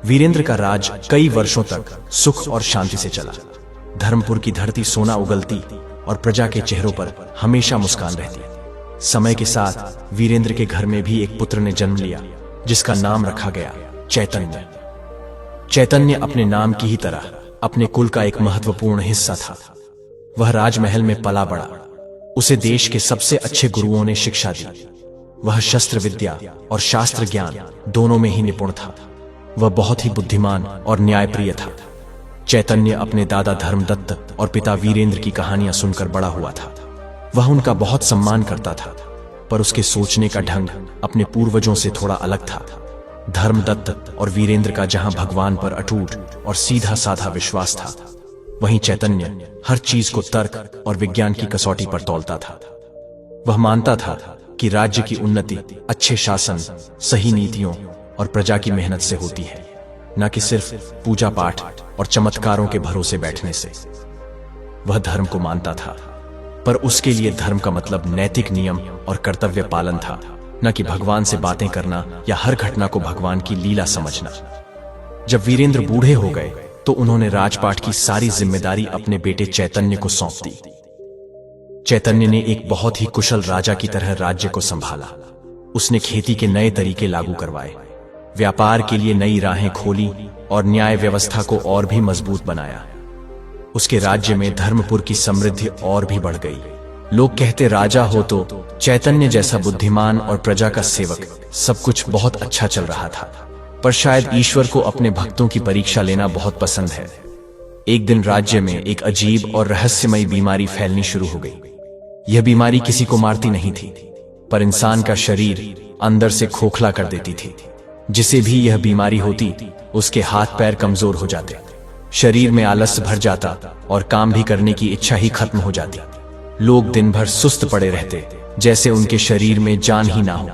[SPEAKER 1] वीरेंद्र का राज कई वर्षों तक सुख और शांति से चला। धर्मपुर की धरती सोना उगलती और प्रजा के चेहरों पर हमेशा मुस्कान रहती। समय के साथ वीरेंद्र के घर में भी एक पुत्र ने जन्म लिया, जिसका नाम रखा गया चैतन्य। चैतन्य अपने नाम की ही तरह अपने कुल का एक महत्वपूर्ण हिस्सा था। वह राजमहल में पला बड़ा। उसे देश के सबसे अच्छे गुरुओं ने शिक्षा दी। वह शस्त्र विद्या और शास्त्र ज्ञान दोनों में ही निपुण था। वह बहुत ही बुद्धिमान और न्यायप्रिय था। चैतन्य अपने दादा धर्मदत्त और पिता वीरेंद्र की कहानियां सुनकर बड़ा हुआ था। वह उनका बहुत सम्मान करता था, पर उसके सोचने का ढंग अपने पूर्वजों से थोड़ा अलग था। धर्मदत्त और वीरेंद्र का जहां भगवान पर अटूट और सीधा साधा विश्वास था, वहीं चैतन्य हर चीज को तर्क और विज्ञान की कसौटी पर तौलता था। वह मानता था कि राज्य की उन्नति अच्छे शासन, सही नीतियों और प्रजा की मेहनत से होती है, न कि सिर्फ पूजा पाठ और चमत्कारों के भरोसे बैठने से। वह धर्म को मानता था, पर उसके लिए धर्म का मतलब नैतिक नियम और कर्तव्य पालन था, न कि भगवान से बातें करना या हर घटना को भगवान की लीला समझना। जब वीरेंद्र बूढ़े हो गए तो उन्होंने राजपाट की सारी जिम्मेदारी अपने बेटे चैतन्य को सौंप दी। चैतन्य ने एक बहुत ही कुशल राजा की तरह राज्य को संभाला। उसने खेती के नए तरीके लागू करवाए, व्यापार के लिए नई राहें खोली और न्याय व्यवस्था को और भी मजबूत बनाया। उसके राज्य में धर्मपुर की समृद्धि और भी बढ़ गई। लोग कहते, राजा हो तो चैतन्य जैसा बुद्धिमान और प्रजा का सेवक, सब कुछ बहुत अच्छा चल रहा था। पर शायद ईश्वर को अपने भक्तों की परीक्षा लेना बहुत पसंद है। एक दिन राज्य में एक अजीब और रहस्यमयी बीमारी फैलनी शुरू हो गई। यह बीमारी किसी को मारती नहीं थी, पर इंसान का शरीर अंदर से खोखला कर देती थी। जिसे भी यह बीमारी होती, उसके हाथ पैर कमजोर हो जाते, शरीर में आलस्य भर जाता और काम भी करने की इच्छा ही खत्म हो जाती। लोग दिन भर सुस्त पड़े रहते, जैसे उनके शरीर में जान ही ना हो।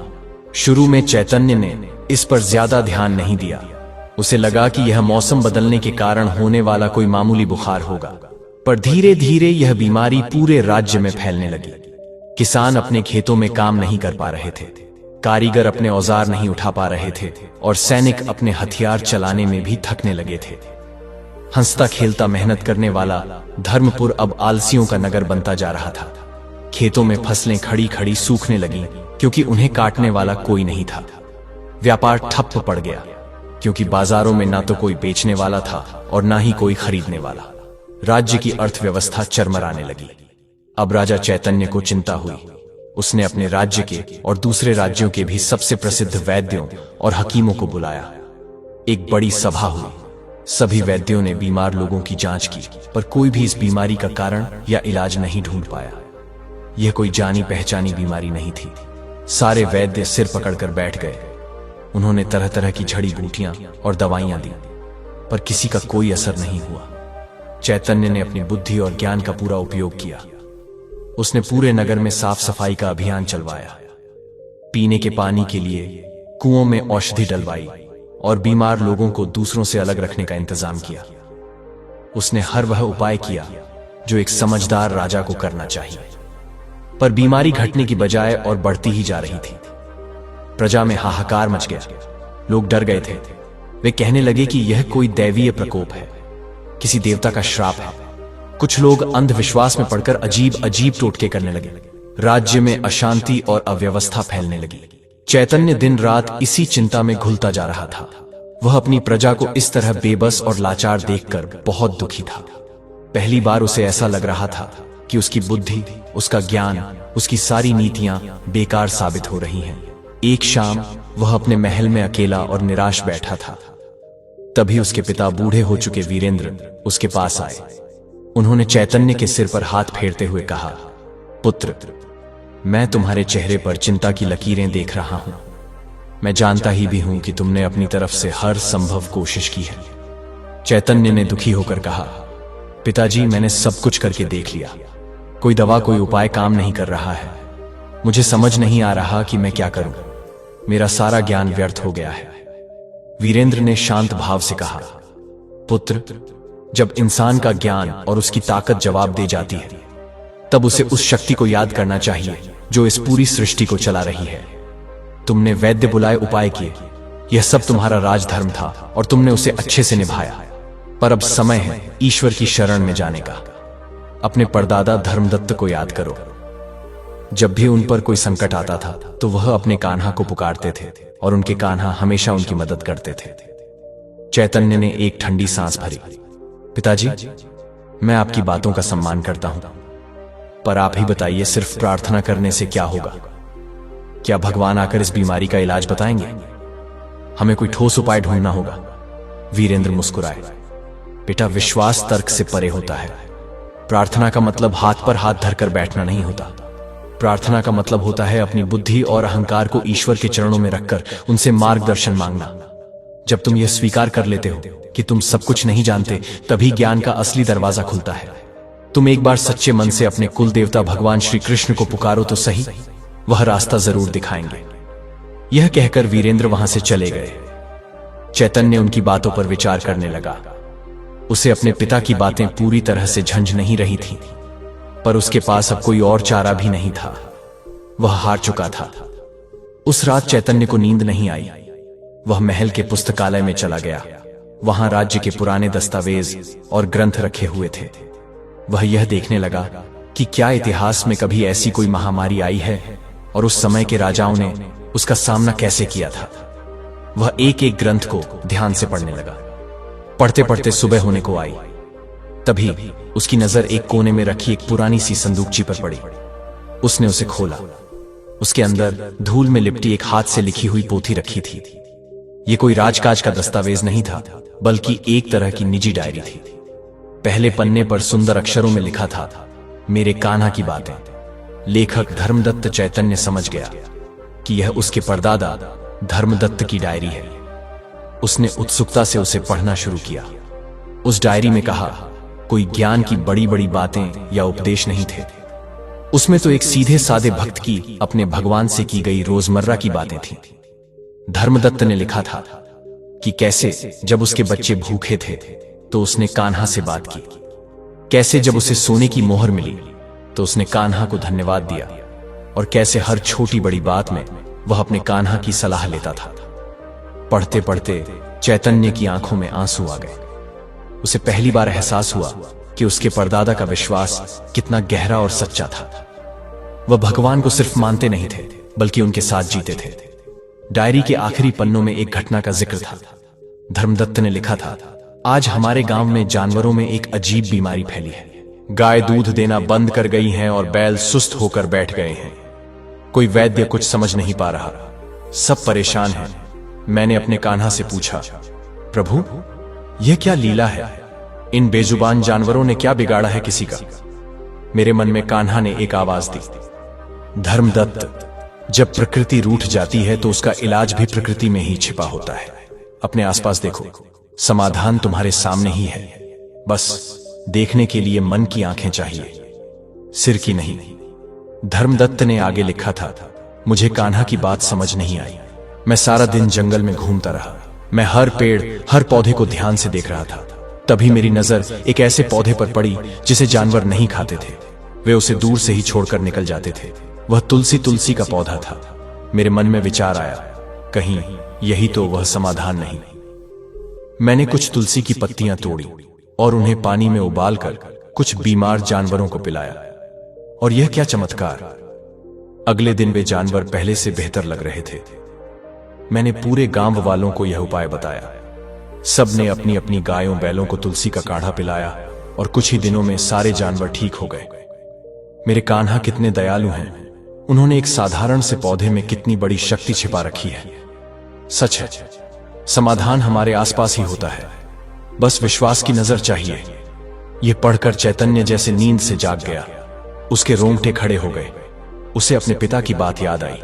[SPEAKER 1] शुरू में चैतन्य ने इस पर ज्यादा ध्यान नहीं दिया। उसे लगा कि यह मौसम बदलने के कारण होने वाला कोई मामूली बुखार होगा, पर धीरे धीरे यह बीमारी पूरे राज्य में फैलने लगी। किसान अपने खेतों में काम नहीं कर पा रहे थे, कारीगर अपने औजार नहीं उठा पा रहे थे और सैनिक अपने हथियार चलाने में भी थकने लगे थे। हंसता खेलता मेहनत करने वाला धर्मपुर अब आलसियों का नगर बनता जा रहा था। खेतों में फसलें खड़ी खड़ी सूखने लगीं क्योंकि उन्हें काटने वाला कोई नहीं था। व्यापार ठप्प पड़ गया क्योंकि बाजारों में ना तो कोई बेचने वाला था और ना ही कोई खरीदने वाला। राज्य की अर्थव्यवस्था चरमराने लगी। अब राजा चैतन्य को चिंता हुई। उसने अपने राज्य के और दूसरे राज्यों के भी सबसे प्रसिद्ध वैद्यों और हकीमों को बुलाया। एक बड़ी सभा हुई। सभी वैद्यों ने बीमार लोगों की जांच की, पर कोई भी इस बीमारी का कारण या इलाज नहीं ढूंढ पाया। यह कोई जानी पहचानी बीमारी नहीं थी। सारे वैद्य सिर पकड़कर बैठ गए। उन्होंने तरह तरह की जड़ी बूटियां और दवाइयां दी, पर किसी का कोई असर नहीं हुआ। चैतन्य ने अपनी बुद्धि और ज्ञान का पूरा उपयोग किया। उसने पूरे नगर में साफ सफाई का अभियान चलवाया, पीने के पानी के लिए कुओं में औषधि डलवाई और बीमार लोगों को दूसरों से अलग रखने का इंतजाम किया। उसने हर वह उपाय किया जो एक समझदार राजा को करना चाहिए, पर बीमारी घटने की बजाय और बढ़ती ही जा रही थी। प्रजा में हाहाकार मच गया। लोग डर गए थे। वे कहने लगे कि यह कोई दैवीय प्रकोप है, किसी देवता का श्राप है। कुछ लोग अंधविश्वास में पड़कर अजीब अजीब टोटके करने लगे। राज्य में अशांति और अव्यवस्था फैलने लगी। चैतन्य दिन रात इसी चिंता में घुलता जा रहा था। वह अपनी प्रजा को इस तरह बेबस और लाचार देखकर बहुत दुखी था। पहली बार उसे ऐसा लग रहा था कि उसकी बुद्धि, उसका ज्ञान, उसकी सारी नीतियां बेकार साबित हो रही हैं। एक शाम वह अपने महल में अकेला और निराश बैठा था। तभी उसके पिता, बूढ़े हो चुके वीरेंद्र, उसके पास आए। उन्होंने चैतन्य के सिर पर हाथ फेरते हुए कहा, पुत्र, मैं तुम्हारे चेहरे पर चिंता की लकीरें देख रहा हूं। मैं जानता ही भी हूं कि तुमने अपनी तरफ से हर संभव कोशिश की है। चैतन्य ने दुखी होकर कहा, पिताजी, मैंने सब कुछ करके देख लिया। कोई दवा, कोई उपाय काम नहीं कर रहा है। मुझे समझ नहीं आ रहा कि मैं क्या करूं। मेरा सारा ज्ञान व्यर्थ हो गया है। वीरेंद्र ने शांत भाव से कहा, पुत्र, जब इंसान का ज्ञान और उसकी ताकत जवाब दे जाती है, तब उसे उस शक्ति को याद करना चाहिए जो इस पूरी सृष्टि को चला रही है। तुमने वैद्य बुलाए, उपाय किए, यह सब तुम्हारा राजधर्म था और तुमने उसे अच्छे से निभाया। पर अब समय है ईश्वर की शरण में जाने का। अपने परदादा धर्मदत्त को याद करो। जब भी उन पर कोई संकट आता था तो वह अपने कान्हा को पुकारते थे और उनके कान्हा हमेशा उनकी मदद करते थे। चैतन्य ने एक ठंडी सांस भरी। पिताजी, मैं आपकी बातों का सम्मान करता हूं, पर आप ही बताइए, सिर्फ प्रार्थना करने से क्या होगा? क्या भगवान आकर इस बीमारी का इलाज बताएंगे? हमें कोई ठोस उपाय ढूंढना होगा। वीरेंद्र मुस्कुराए। बेटा, विश्वास तर्क से परे होता है। प्रार्थना का मतलब हाथ पर हाथ धरकर बैठना नहीं होता। प्रार्थना का मतलब होता है अपनी बुद्धि और अहंकार को ईश्वर के चरणों में रखकर उनसे मार्गदर्शन मांगना। जब तुम यह स्वीकार कर लेते हो कि तुम सब कुछ नहीं जानते, तभी ज्ञान का असली दरवाजा खुलता है। तुम एक बार सच्चे मन से अपने कुल देवता भगवान श्री कृष्ण को पुकारो तो सही, वह रास्ता जरूर दिखाएंगे। यह कहकर वीरेंद्र वहां से चले गए। चैतन्य उनकी बातों पर विचार करने लगा। उसे अपने पिता की बातें पूरी तरह से झंझ नहीं रही थी, पर उसके पास अब कोई और चारा भी नहीं था। वह हार चुका था। उस रात चैतन्य को नींद नहीं आई। वह महल के पुस्तकालय में चला गया। वहां राज्य के पुराने दस्तावेज और ग्रंथ रखे हुए थे। वह यह देखने लगा कि क्या इतिहास में कभी ऐसी कोई महामारी आई है और उस समय के राजाओं ने उसका सामना कैसे किया था। वह एक एक ग्रंथ को ध्यान से पढ़ने लगा। पढ़ते पढ़ते सुबह होने को आई। तभी उसकी नजर एक कोने में रखी एक पुरानी सी संदूकची पर पड़ी। उसने उसे खोला। उसके अंदर धूल में लिपटी एक हाथ से लिखी हुई पोथी रखी थी। यह कोई राजकाज का दस्तावेज नहीं था, बल्कि एक तरह की निजी डायरी थी। पहले पन्ने पर सुंदर अक्षरों में लिखा था, मेरे कान्हा की बातें। लेखक धर्मदत्त। चैतन्य समझ गया कि यह उसके परदादा धर्मदत्त की डायरी है। उसने उत्सुकता से उसे पढ़ना शुरू किया। उस डायरी में कहा, कोई ज्ञान की बड़ी बड़ी बातें या उपदेश नहीं थे। उसमें तो एक सीधे सादे भक्त की अपने भगवान से की गई रोजमर्रा की बातें थीं। धर्मदत्त ने लिखा था कि कैसे जब उसके बच्चे भूखे थे तो उसने कान्हा से बात की, कैसे जब उसे सोने की मोहर मिली तो उसने कान्हा को धन्यवाद दिया, और कैसे हर छोटी बड़ी बात में वह अपने कान्हा की सलाह लेता था। पढ़ते पढ़ते चैतन्य की आंखों में आंसू आ गए। उसे पहली बार एहसास हुआ कि उसके परदादा का विश्वास कितना गहरा और सच्चा था। वह भगवान को सिर्फ मानते नहीं थे बल्कि उनके साथ जीते थे। डायरी के आखिरी पन्नों में एक घटना का जिक्र था। धर्मदत्त ने लिखा था, आज हमारे गांव में जानवरों में एक अजीब बीमारी फैली है। गाय दूध देना बंद कर गई हैं और बैल सुस्त होकर बैठ गए हैं। कोई वैद्य कुछ समझ नहीं पा रहा, सब परेशान हैं। मैंने अपने कान्हा से पूछा, प्रभु यह क्या लीला है? इन बेजुबान जानवरों ने क्या बिगाड़ा है किसी का? मेरे मन में कान्हा ने एक आवाज दी, धर्मदत्त, जब प्रकृति रूठ जाती है तो उसका इलाज भी प्रकृति में ही छिपा होता है। अपने आसपास देखो, समाधान तुम्हारे सामने ही है, बस देखने के लिए मन की आंखें चाहिए, सिर की नहीं। धर्मदत्त ने आगे लिखा था, मुझे कान्हा की बात समझ नहीं आई। मैं सारा दिन जंगल में घूमता रहा। मैं हर पेड़ हर पौधे को ध्यान से देख रहा था। तभी मेरी नजर एक ऐसे पौधे पर पड़ी जिसे जानवर नहीं खाते थे। वे उसे दूर से ही छोड़कर निकल जाते थे। वह तुलसी का पौधा था। मेरे मन में विचार आया, कहीं यही तो वह समाधान नहीं। मैंने कुछ तुलसी की पत्तियां तोड़ी और उन्हें पानी में उबालकर कुछ बीमार जानवरों को पिलाया। और यह क्या चमत्कार! अगले दिन वे जानवर पहले से बेहतर लग रहे थे। मैंने पूरे गांव वालों को यह उपाय बताया। सबने अपनी अपनी गायों बैलों को तुलसी का काढ़ा पिलाया और कुछ ही दिनों में सारे जानवर ठीक हो गए। मेरे कान्हा कितने दयालु हैं। उन्होंने एक साधारण से पौधे में कितनी बड़ी शक्ति छिपा रखी है। सच है, समाधान हमारे आसपास ही होता है, बस विश्वास की नजर चाहिए। यह पढ़कर चैतन्य जैसे नींद से जाग गया। उसके रोंगटे खड़े हो गए। उसे अपने पिता की बात याद आई,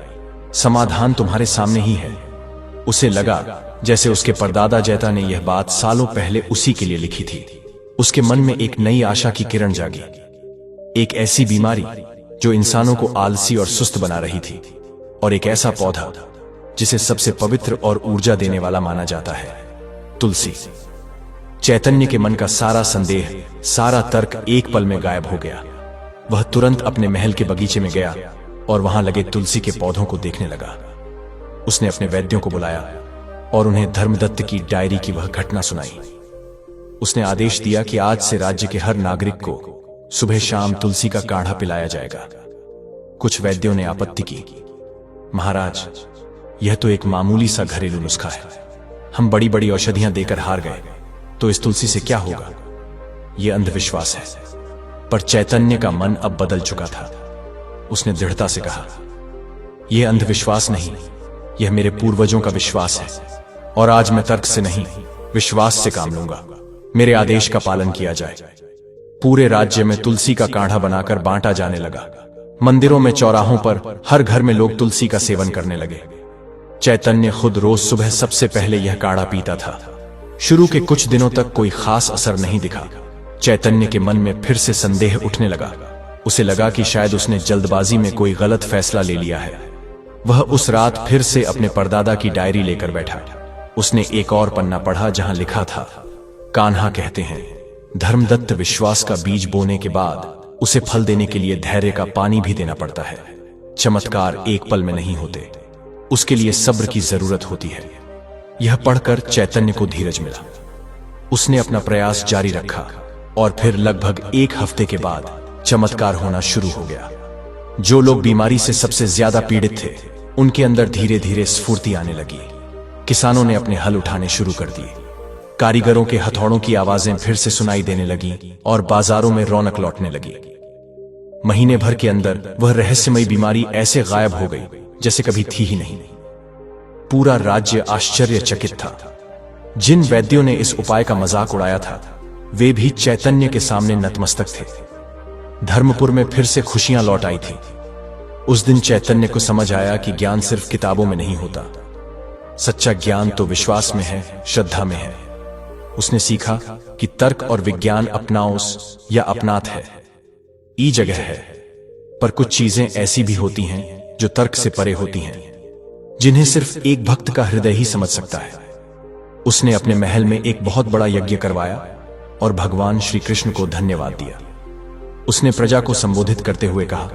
[SPEAKER 1] समाधान तुम्हारे सामने ही है। उसे लगा जैसे उसके परदादा जैता ने यह बात सालों पहले उसी के लिए लिखी थी। उसके मन में एक नई आशा की किरण जागी। एक ऐसी बीमारी जो इंसानों को आलसी और सुस्त बना रही थी, और एक ऐसा पौधा जिसे सबसे पवित्र और ऊर्जा देने वाला माना जाता है, तुलसी। चैतन्य के मन का सारा संदेह, सारा तर्क एक पल में गायब हो गया। वह तुरंत अपने महल के बगीचे में गया और वहां लगे तुलसी के पौधों को देखने लगा। उसने अपने वैद्यों को बुलाया और उन्हें धर्मदत्त की डायरी की वह घटना सुनाई। उसने आदेश दिया कि आज से राज्य के हर नागरिक को सुबह शाम तुलसी का काढ़ा पिलाया जाएगा। कुछ वैद्यों ने आपत्ति की, महाराज यह तो एक मामूली सा घरेलू नुस्खा है। हम बड़ी बड़ी औषधियां देकर हार गए, तो इस तुलसी से क्या होगा? यह अंधविश्वास है। पर चैतन्य का मन अब बदल चुका था। उसने दृढ़ता से कहा, यह अंधविश्वास नहीं, यह मेरे पूर्वजों का विश्वास है, और आज मैं तर्क से नहीं विश्वास से काम लूंगा। मेरे आदेश का पालन किया जाए। पूरे राज्य में तुलसी का काढ़ा बनाकर बांटा जाने लगा। मंदिरों में, चौराहों पर, हर घर में लोग तुलसी का सेवन करने लगे। चैतन्य खुद रोज सुबह सबसे पहले यह काढ़ा पीता था। शुरू के कुछ दिनों तक कोई खास असर नहीं दिखा। चैतन्य के मन में फिर से संदेह उठने लगा। उसे लगा कि शायद उसने जल्दबाजी में कोई गलत फैसला ले लिया है। वह उस रात फिर से अपने परदादा की डायरी लेकर बैठा। उसने एक और पन्ना पढ़ा जहां लिखा था, कान्हा कहते हैं, धर्मदत्त, विश्वास का बीज बोने के बाद उसे फल देने के लिए धैर्य का पानी भी देना पड़ता है। चमत्कार एक पल में नहीं होते, उसके लिए सब्र की जरूरत होती है। यह पढ़कर चैतन्य को धीरज मिला। उसने अपना प्रयास जारी रखा और फिर लगभग एक हफ्ते के बाद चमत्कार होना शुरू हो गया। जो लोग बीमारी से सबसे ज्यादा पीड़ित थे, उनके अंदर धीरे धीरे स्फूर्ति आने लगी। किसानों ने अपने हल उठाने शुरू कर दिए। कारीगरों के हथौड़ों की आवाजें फिर से सुनाई देने लगी और बाजारों में रौनक लौटने लगी। महीने भर के अंदर वह रहस्यमयी बीमारी ऐसे गायब हो गई जैसे कभी थी ही नहीं। पूरा राज्य आश्चर्यचकित था। जिन वैद्यों ने इस उपाय का मजाक उड़ाया था, वे भी चैतन्य के सामने नतमस्तक थे। धर्मपुर में फिर से खुशियां लौट आई थी। उस दिन चैतन्य को समझ आया कि ज्ञान सिर्फ किताबों में नहीं होता। सच्चा ज्ञान तो विश्वास में है, श्रद्धा में है। उसने सीखा कि तर्क और विज्ञान अपनाओस या अपनात है, ई जगह है। पर कुछ चीजें ऐसी भी होती हैं जो तर्क से परे होती हैं, जिन्हें सिर्फ एक भक्त का हृदय ही समझ सकता है। उसने अपने महल में एक बहुत बड़ा यज्ञ करवाया और भगवान श्री कृष्ण को धन्यवाद दिया। उसने प्रजा को संबोधित करते हुए कहा,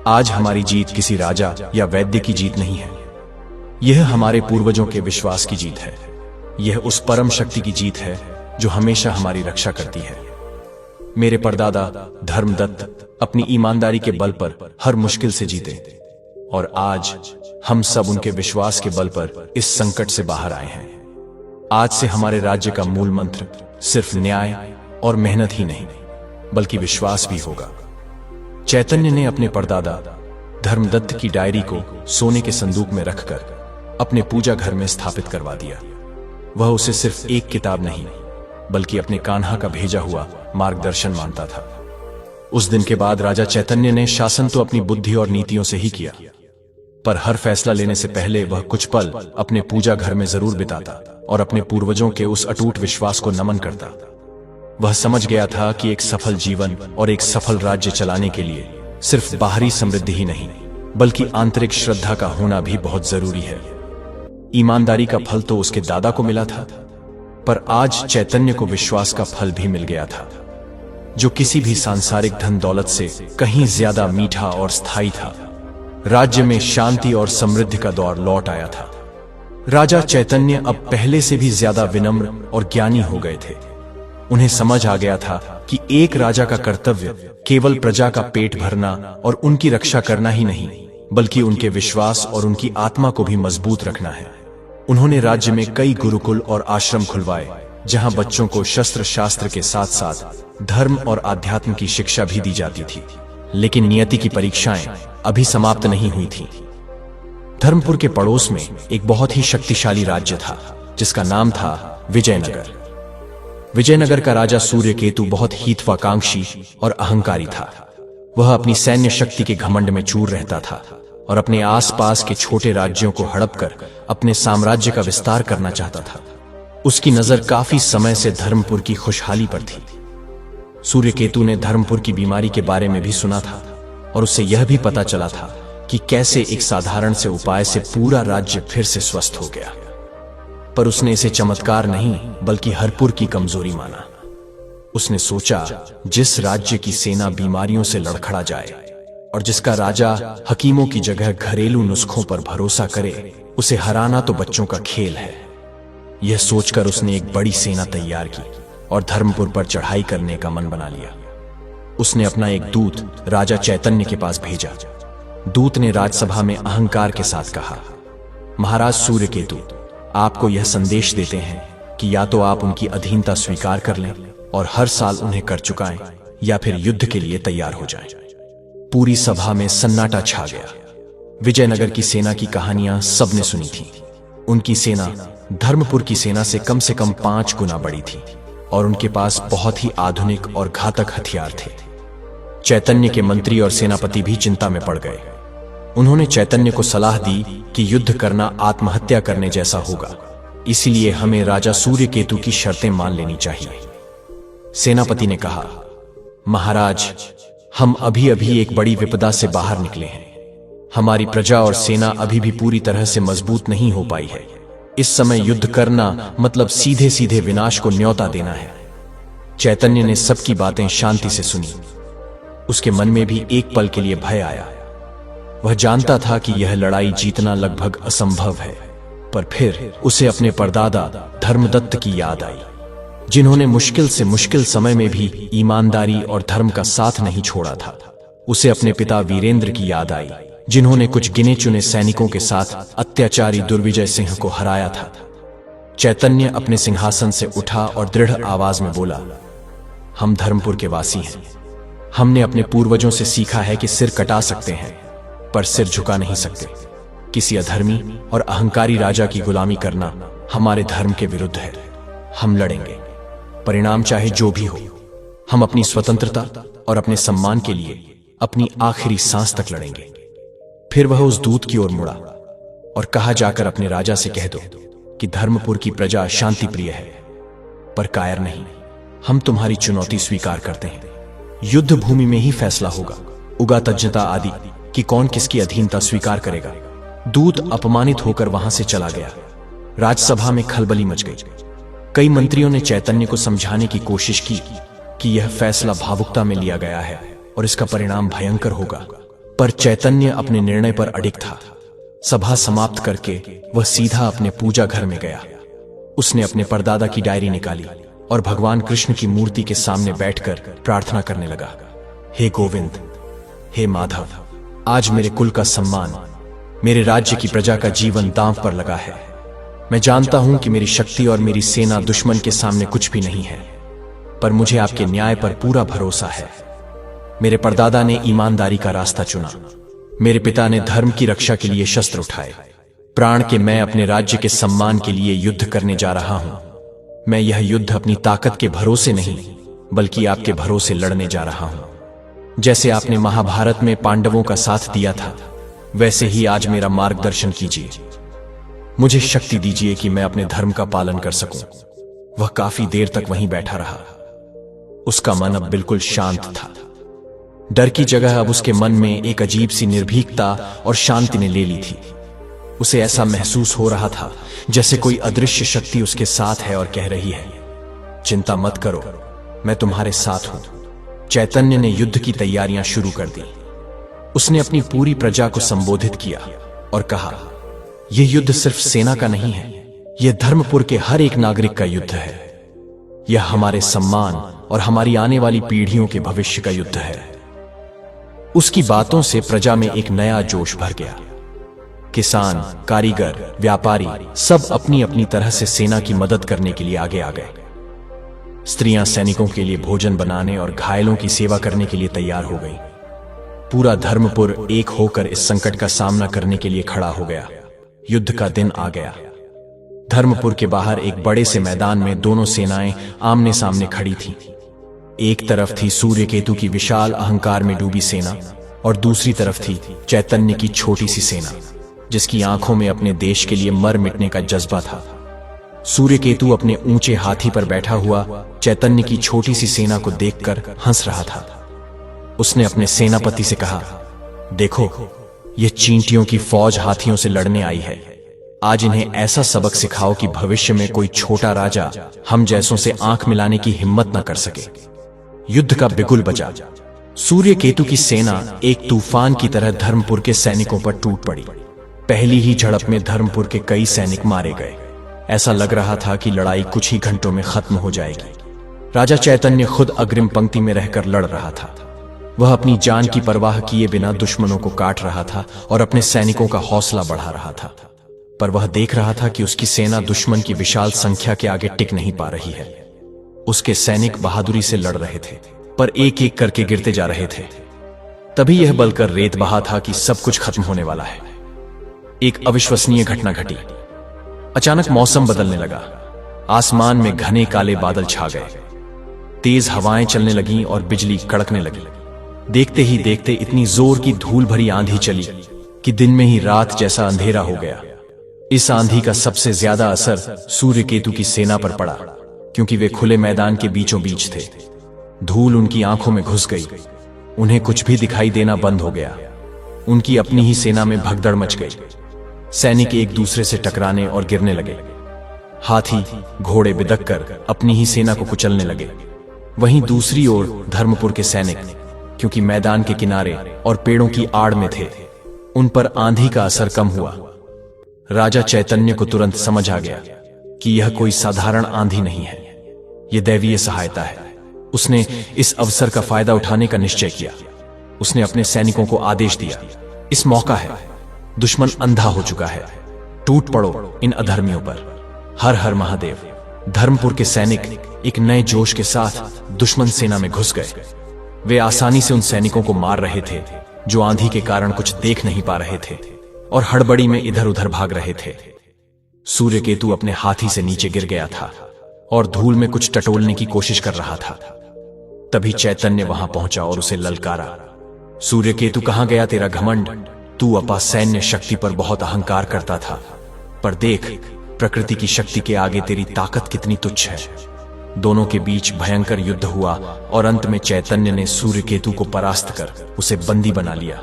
[SPEAKER 1] आज हमारी जीत किसी राजा या वैद्य की जीत नहीं है, यह हमारे पूर्वजों के विश्वास की जीत है। यह उस परम शक्ति की जीत है जो हमेशा हमारी रक्षा करती है। मेरे परदादा धर्मदत्त अपनी ईमानदारी के बल पर हर मुश्किल से जीते और आज हम सब उनके विश्वास के बल पर इस संकट से बाहर आए हैं। आज से हमारे राज्य का मूल मंत्र सिर्फ न्याय और मेहनत ही नहीं, बल्कि विश्वास भी होगा। चैतन्य ने अपने परदादा धर्मदत्त की डायरी को सोने के संदूक में रखकर अपने पूजा घर में स्थापित करवा दिया। वह उसे सिर्फ एक किताब नहीं, बल्कि अपने कान्हा का भेजा हुआ मार्गदर्शन मानता था। उस दिन के बाद राजा चैतन्य ने शासन तो अपनी बुद्धि और नीतियों से ही किया, पर हर फैसला लेने से पहले वह कुछ पल अपने पूजा घर में जरूर बिताता और अपने पूर्वजों के उस अटूट विश्वास को नमन करता। वह समझ गया था कि एक सफल जीवन और एक सफल राज्य चलाने के लिए सिर्फ बाहरी समृद्धि ही नहीं, बल्कि आंतरिक श्रद्धा का होना भी बहुत जरूरी है। ईमानदारी का फल तो उसके दादा को मिला था, पर आज चैतन्य को विश्वास का फल भी मिल गया था, जो किसी भी सांसारिक धन दौलत से कहीं ज्यादा मीठा और स्थायी था। राज्य में शांति और समृद्धि का दौर लौट आया था। राजा चैतन्य अब पहले से भी ज्यादा विनम्र और ज्ञानी हो गए थे। उन्हें समझ आ गया था कि एक राजा का कर्तव्य केवल प्रजा का पेट भरना और उनकी रक्षा करना ही नहीं, बल्कि उनके विश्वास और उनकी आत्मा को भी मजबूत रखना है। उन्होंने राज्य में कई गुरुकुल और आश्रम खुलवाए, जहां बच्चों को शस्त्र शास्त्र के साथ साथ धर्म और आध्यात्म की शिक्षा भी दी जाती थी। लेकिन नियति की परीक्षाएं अभी समाप्त नहीं हुई थीं। धर्मपुर के पड़ोस में एक बहुत ही शक्तिशाली राज्य था, जिसका नाम था विजयनगर। विजयनगर का राजा सूर्यकेतु बहुत हितवाकांक्षी और अहंकारी था। वह अपनी सैन्य शक्ति के घमंड में चूर रहता था और अपने आसपास के छोटे राज्यों को हड़प कर अपने साम्राज्य का विस्तार करना चाहता था। उसकी नजर काफी समय से धर्मपुर की खुशहाली पर थी। सूर्यकेतु ने धर्मपुर की बीमारी के बारे में भी सुना था और उससे यह भी पता चला था कि कैसे एक साधारण से उपाय से पूरा राज्य फिर से स्वस्थ हो गया। पर उसने इसे चमत्कार नहीं, बल्कि हरपुर की कमजोरी माना। उसने सोचा, जिस राज्य की सेना बीमारियों से लड़खड़ा जाए और जिसका राजा हकीमों की जगह घरेलू नुस्खों पर भरोसा करे, उसे हराना तो बच्चों का खेल है। यह सोचकर उसने एक बड़ी सेना तैयार की और धर्मपुर पर चढ़ाई करने का मन बना लिया। उसने अपना एक दूत राजा चैतन्य के पास भेजा। दूत ने राजसभा में अहंकार के साथ कहा, महाराज सूर्यकेतु, आपको यह संदेश देते हैं कि या तो आप उनकी अधीनता स्वीकार कर लें और हर साल उन्हें कर चुकाएं, या फिर युद्ध के लिए तैयार हो जाएं। पूरी सभा में सन्नाटा छा गया। विजयनगर की सेना की कहानियां सबने सुनी थी। उनकी सेना धर्मपुर की सेना से कम 5 गुना बड़ी थी और उनके पास बहुत ही आधुनिक और घातक हथियार थे। चैतन्य के मंत्री और सेनापति भी चिंता में पड़ गए। उन्होंने चैतन्य को सलाह दी कि युद्ध करना आत्महत्या करने जैसा होगा, इसलिए हमें राजा सूर्यकेतु की शर्तें मान लेनी चाहिए। सेनापति ने कहा, महाराज, हम अभी अभी एक बड़ी विपदा से बाहर निकले हैं। हमारी प्रजा और सेना अभी भी पूरी तरह से मजबूत नहीं हो पाई है। इस समय युद्ध करना मतलब सीधे सीधे विनाश को न्योता देना है। चैतन्य ने सबकी बातें शांति से सुनी। उसके मन में भी एक पल के लिए भय आया। वह जानता था कि यह लड़ाई जीतना लगभग असंभव है, पर फिर उसे अपने परदादा धर्मदत्त की याद आई, जिन्होंने मुश्किल से मुश्किल समय में भी ईमानदारी और धर्म का साथ नहीं छोड़ा था। उसे अपने पिता वीरेंद्र की याद आई, जिन्होंने कुछ गिने चुने सैनिकों के साथ अत्याचारी दुर्विजय सिंह को हराया था। चैतन्य अपने सिंहासन से उठा और दृढ़ आवाज में बोला, हम धर्मपुर के वासी हैं। हमने अपने पूर्वजों से सीखा है कि सिर कटा सकते हैं, पर सिर झुका नहीं सकते। किसी अधर्मी और अहंकारी राजा की गुलामी करना हमारे धर्म के विरुद्ध है। हम लड़ेंगे, परिणाम चाहे जो भी हो। हम अपनी स्वतंत्रता और अपने सम्मान के लिए अपनी आखिरी सांस तक लड़ेंगे। फिर वह उस दूत की ओर मुड़ा और कहा, जाकर अपने राजा से कह दो कि धर्मपुर की प्रजा शांति प्रिय है, पर कायर नहीं। हम तुम्हारी चुनौती स्वीकार करते हैं। युद्ध भूमि में ही फैसला होगा। उगा तज्जता आदि कि कौन किसकी अधीनता स्वीकार करेगा। दूत अपमानित होकर वहां से चला गया। राज्यसभा में खलबली मच गई। कई मंत्रियों ने चैतन्य को समझाने की कोशिश की कि यह फैसला भावुकता में लिया गया है और इसका परिणाम भयंकर होगा, पर चैतन्य अपने निर्णय पर अडिग था। सभा समाप्त करके वह सीधा अपने पूजा घर में गया। उसने अपने परदादा की डायरी निकाली और भगवान कृष्ण की मूर्ति के सामने बैठकर प्रार्थना करने लगा। हे गोविंद, हे माधव, आज मेरे कुल का सम्मान, मेरे राज्य की प्रजा का जीवन दांव पर लगा है। मैं जानता हूं कि मेरी शक्ति और मेरी सेना दुश्मन के सामने कुछ भी नहीं है, पर मुझे आपके न्याय पर पूरा भरोसा है। मेरे परदादा ने ईमानदारी का रास्ता चुना। मेरे पिता ने धर्म की रक्षा के लिए शस्त्र उठाए। प्राण के मैं अपने राज्य के सम्मान के लिए युद्ध करने जा रहा हूं। मैं यह युद्ध अपनी ताकत के भरोसे नहीं, बल्कि आपके भरोसे लड़ने जा रहा हूं। जैसे आपने महाभारत में पांडवों का साथ दिया था, वैसे ही आज मेरा मार्गदर्शन कीजिए। मुझे शक्ति दीजिए कि मैं अपने धर्म का पालन कर सकूं। वह काफी देर तक वहीं बैठा रहा। उसका मन अब बिल्कुल शांत था। डर की जगह अब उसके मन में एक अजीब सी निर्भीकता और शांति ने ले ली थी। उसे ऐसा महसूस हो रहा था जैसे कोई अदृश्य शक्ति उसके साथ है और कह रही है, चिंता मत करो, मैं तुम्हारे साथ हूं। चैतन्य ने युद्ध की तैयारियां शुरू कर दी। उसने अपनी पूरी प्रजा को संबोधित किया और कहा, यह युद्ध सिर्फ सेना का नहीं है, यह धर्मपुर के हर एक नागरिक का युद्ध है। यह हमारे सम्मान और हमारी आने वाली पीढ़ियों के भविष्य का युद्ध है। उसकी बातों से प्रजा में एक नया जोश भर गया। किसान, कारीगर, व्यापारी सब अपनी अपनी तरह से सेना की मदद करने के लिए आगे आ गए। स्त्रियां सैनिकों के लिए भोजन बनाने और घायलों की सेवा करने के लिए तैयार हो गई। पूरा धर्मपुर एक होकर इस संकट का सामना करने के लिए खड़ा हो गया। युद्ध का दिन आ गया। धर्मपुर के बाहर एक बड़े से मैदान में दोनों सेनाएं आमने सामने खड़ी थीं। एक तरफ थी सूर्यकेतु की विशाल अहंकार में डूबी सेना और दूसरी तरफ थी चैतन्य की छोटी सी सेना, जिसकी आंखों में अपने देश के लिए मर मिटने का जज्बा था। सूर्यकेतु अपने ऊंचे हाथी पर बैठा हुआ चैतन्य की छोटी सी सेना को देखकर हंस रहा था। उसने अपने सेनापति से कहा, देखो, ये चींटियों की फौज हाथियों से लड़ने आई है। आज इन्हें ऐसा सबक सिखाओ कि भविष्य में कोई छोटा राजा हम जैसों से आंख मिलाने की हिम्मत न कर सके। युद्ध का बिगुल बजा। सूर्यकेतु की सेना एक तूफान की तरह धर्मपुर के सैनिकों पर टूट पड़ी। पहली ही झड़प में धर्मपुर के कई सैनिक मारे गए। ऐसा लग रहा था कि लड़ाई कुछ ही घंटों में खत्म हो जाएगी। राजा चैतन्य खुद अग्रिम पंक्ति में रहकर लड़ रहा था। वह अपनी जान की परवाह किए बिना दुश्मनों को काट रहा था और अपने सैनिकों का हौसला बढ़ा रहा था। पर वह देख रहा था कि उसकी सेना दुश्मन की विशाल संख्या के आगे टिक नहीं पा रही है। उसके सैनिक बहादुरी से लड़ रहे थे, पर एक एक करके गिरते जा रहे थे। तभी यह बलकर रेत बहा था कि सब कुछ खत्म होने वाला है। एक अविश्वसनीय घटना घटी। अचानक मौसम बदलने लगा। आसमान में घने काले बादल छा गए। तेज हवाएं चलने लगीं और बिजली कड़कने लगी। देखते ही देखते इतनी जोर की धूल भरी आंधी चली कि दिन में ही रात जैसा अंधेरा हो गया। इस आंधी का सबसे ज्यादा असर सूर्यकेतु की सेना पर पड़ा, क्योंकि वे खुले मैदान के बीचों बीच थे। धूल उनकी आंखों में घुस गई। उन्हें कुछ भी दिखाई देना बंद हो गया। उनकी अपनी ही सेना में भगदड़ मच गई। सैनिक एक दूसरे से टकराने और गिरने लगे। हाथी, घोड़े बिदक कर अपनी ही सेना को कुचलने लगे। वहीं दूसरी ओर धर्मपुर के सैनिक, क्योंकि मैदान के किनारे और पेड़ों की आड़ में थे, उन पर आंधी का असर कम हुआ। राजा चैतन्य को तुरंत समझ आ गया कि यह कोई साधारण आंधी नहीं है, यह दैवीय सहायता है। उसने इस अवसर का फायदा उठाने का निश्चय किया। उसने अपने सैनिकों को आदेश दिया, इस मौका है, दुश्मन अंधा हो चुका है, टूट पड़ो इन अधर्मियों पर। हर हर महादेव। धर्मपुर के सैनिक एक नए जोश के साथ दुश्मन सेना में घुस गए। वे आसानी से उन सैनिकों को मार रहे थे जो आंधी के कारण कुछ देख नहीं पा रहे थे और हड़बड़ी में इधर उधर भाग रहे थे। सूर्यकेतु अपने हाथी से नीचे गिर गया था और धूल में कुछ टटोलने की कोशिश कर रहा था। तभी चैतन्य वहां पहुंचा और उसे ललकारा, सूर्यकेतु, कहां गया तेरा घमंड? तू अपा सैन्य शक्ति पर बहुत अहंकार करता था, पर देख, प्रकृति की शक्ति के आगे तेरी ताकत कितनी तुच्छ है। दोनों के बीच भयंकर युद्ध हुआ और अंत में चैतन्य ने सूर्यकेतु को परास्त कर उसे बंदी बना लिया।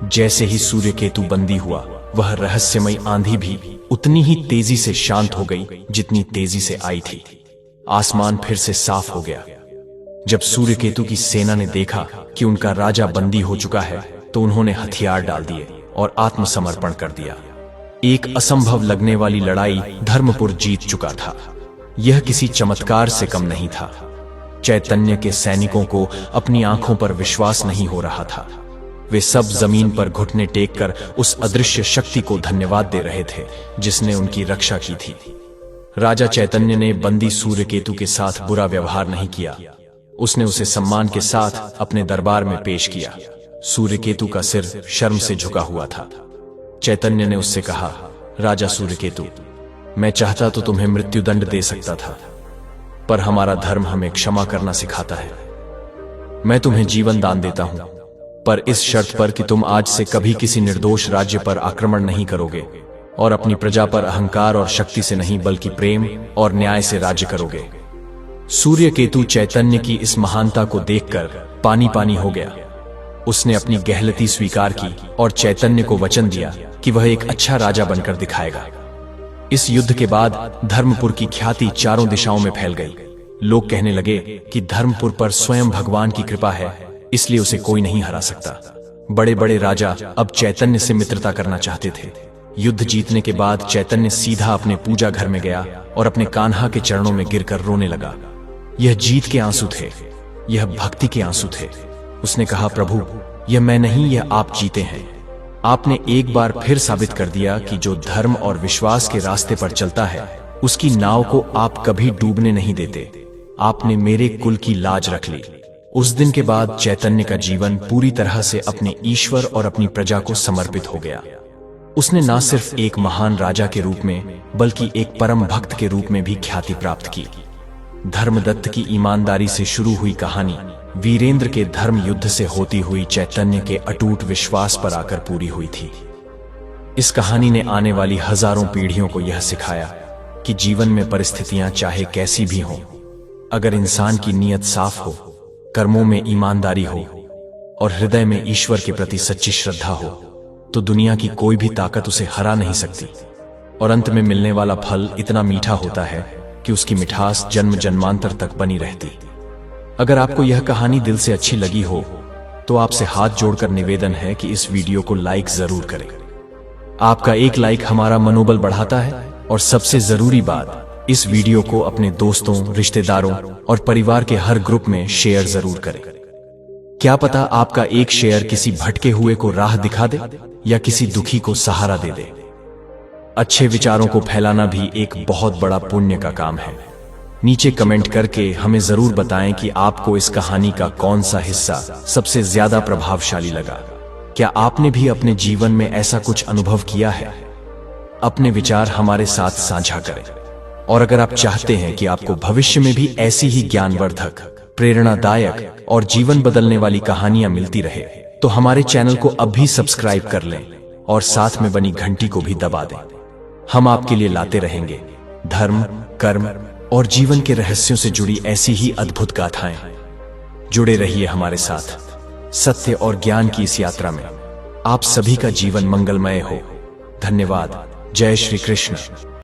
[SPEAKER 1] जैसे ही सूर्यकेतु बंदी हुआ, वह रहस्यमयी आंधी भी उतनी ही तेजी से शांत हो गई जितनी तेजी से आई थी। आसमान फिर से साफ हो गया। जब सूर्यकेतु की सेना ने देखा कि उनका राजा बंदी हो चुका है, तो उन्होंने हथियार डाल दिए और आत्मसमर्पण कर दिया। एक असंभव लगने वाली लड़ाई धर्मपुर जीत चुका था। यह किसी चमत्कार से कम नहीं था। चैतन्य के सैनिकों को अपनी आंखों पर विश्वास नहीं हो रहा था। वे सब जमीन पर घुटने टेक कर उस अदृश्य शक्ति को धन्यवाद दे रहे थे जिसने उनकी रक्षा की थी। राजा चैतन्य ने बंदी सूर्यकेतु के साथ बुरा व्यवहार नहीं किया। उसने उसे सम्मान के साथ अपने दरबार में पेश किया। सूर्यकेतु का सिर शर्म से झुका हुआ था। चैतन्य ने उससे कहा, राजा सूर्यकेतु, मैं चाहता तो तुम्हें मृत्युदंड दे सकता था, पर हमारा धर्म हमें क्षमा करना सिखाता है। मैं तुम्हें जीवन दान देता हूं, पर इस शर्त पर कि तुम आज से कभी किसी निर्दोष राज्य पर आक्रमण नहीं करोगे और अपनी प्रजा पर अहंकार और शक्ति से नहीं बल्कि प्रेम और न्याय से राज्य करोगे। सूर्यकेतु चैतन्य की इस महानता को देखकर पानी पानी हो गया। उसने अपनी गहलती स्वीकार की और चैतन्य को वचन दिया कि वह एक अच्छा राजा बनकर दिखाएगा। इस युद्ध के बाद धर्मपुर की ख्याति चारों दिशाओं में फैल गई। लोग कहने लगे कि धर्मपुर पर स्वयं भगवान की कृपा है, इसलिए उसे कोई नहीं हरा सकता। बड़े बड़े राजा अब चैतन्य से मित्रता करना चाहते थे। युद्ध जीतने के बाद चैतन्य सीधा अपने पूजा घर में गया और अपने कान्हा के चरणों में गिरकर रोने लगा। यह जीत के आंसू थे, यह भक्ति के आंसू थे। उसने कहा, प्रभु, यह मैं नहीं, यह आप जीते हैं। आपने एक बार फिर साबित कर दिया कि जो धर्म और विश्वास के रास्ते पर चलता है, उसकी नाव को आप कभी डूबने नहीं देते। आपने मेरे कुल की लाज रख ली। उस दिन के बाद चैतन्य का जीवन पूरी तरह से अपने ईश्वर और अपनी प्रजा को समर्पित हो गया। उसने न सिर्फ एक महान राजा के रूप में बल्कि एक परम भक्त के रूप में भी ख्याति प्राप्त की। धर्मदत्त की ईमानदारी से शुरू हुई कहानी वीरेंद्र के धर्म युद्ध से होती हुई चैतन्य के अटूट विश्वास पर आकर पूरी हुई थी। इस कहानी ने आने वाली हजारों पीढ़ियों को यह सिखाया कि जीवन में परिस्थितियां चाहे कैसी भी हों, अगर इंसान की नीयत साफ हो, कर्मों में ईमानदारी हो और हृदय में ईश्वर के प्रति सच्ची श्रद्धा हो, तो दुनिया की कोई भी ताकत उसे हरा नहीं सकती। और अंत में मिलने वाला फल इतना मीठा होता है कि उसकी मिठास जन्म जन्मांतर तक बनी रहती। अगर आपको यह कहानी दिल से अच्छी लगी हो तो आपसे हाथ जोड़कर निवेदन है कि इस वीडियो को लाइक जरूर करें। आपका एक लाइक हमारा मनोबल बढ़ाता है और सबसे जरूरी बात, इस वीडियो को अपने दोस्तों, रिश्तेदारों और परिवार के हर ग्रुप में शेयर जरूर करें। क्या पता आपका एक शेयर किसी भटके हुए को राह दिखा दे या किसी दुखी को सहारा दे दे। अच्छे विचारों को फैलाना भी एक बहुत बड़ा पुण्य का काम है। नीचे कमेंट करके हमें जरूर बताएं कि आपको इस कहानी का कौन सा हिस्सा सबसे ज्यादा प्रभावशाली लगा। क्या आपने भी अपने जीवन में ऐसा कुछ अनुभव किया है? अपने विचार हमारे साथ साझा करें। और अगर आप चाहते हैं कि आपको भविष्य में भी ऐसी ही ज्ञानवर्धक, प्रेरणादायक और जीवन बदलने वाली कहानियां मिलती रहे, तो हमारे चैनल को अब भी सब्सक्राइब कर लें और साथ में बनी घंटी को भी दबा दें। हम आपके लिए लाते रहेंगे धर्म, कर्म और जीवन के रहस्यों से जुड़ी ऐसी ही अद्भुत गाथाएं। जुड़े रहिए हमारे साथ सत्य और ज्ञान की इस यात्रा में। आप सभी का जीवन मंगलमय हो। धन्यवाद। जय श्री कृष्ण।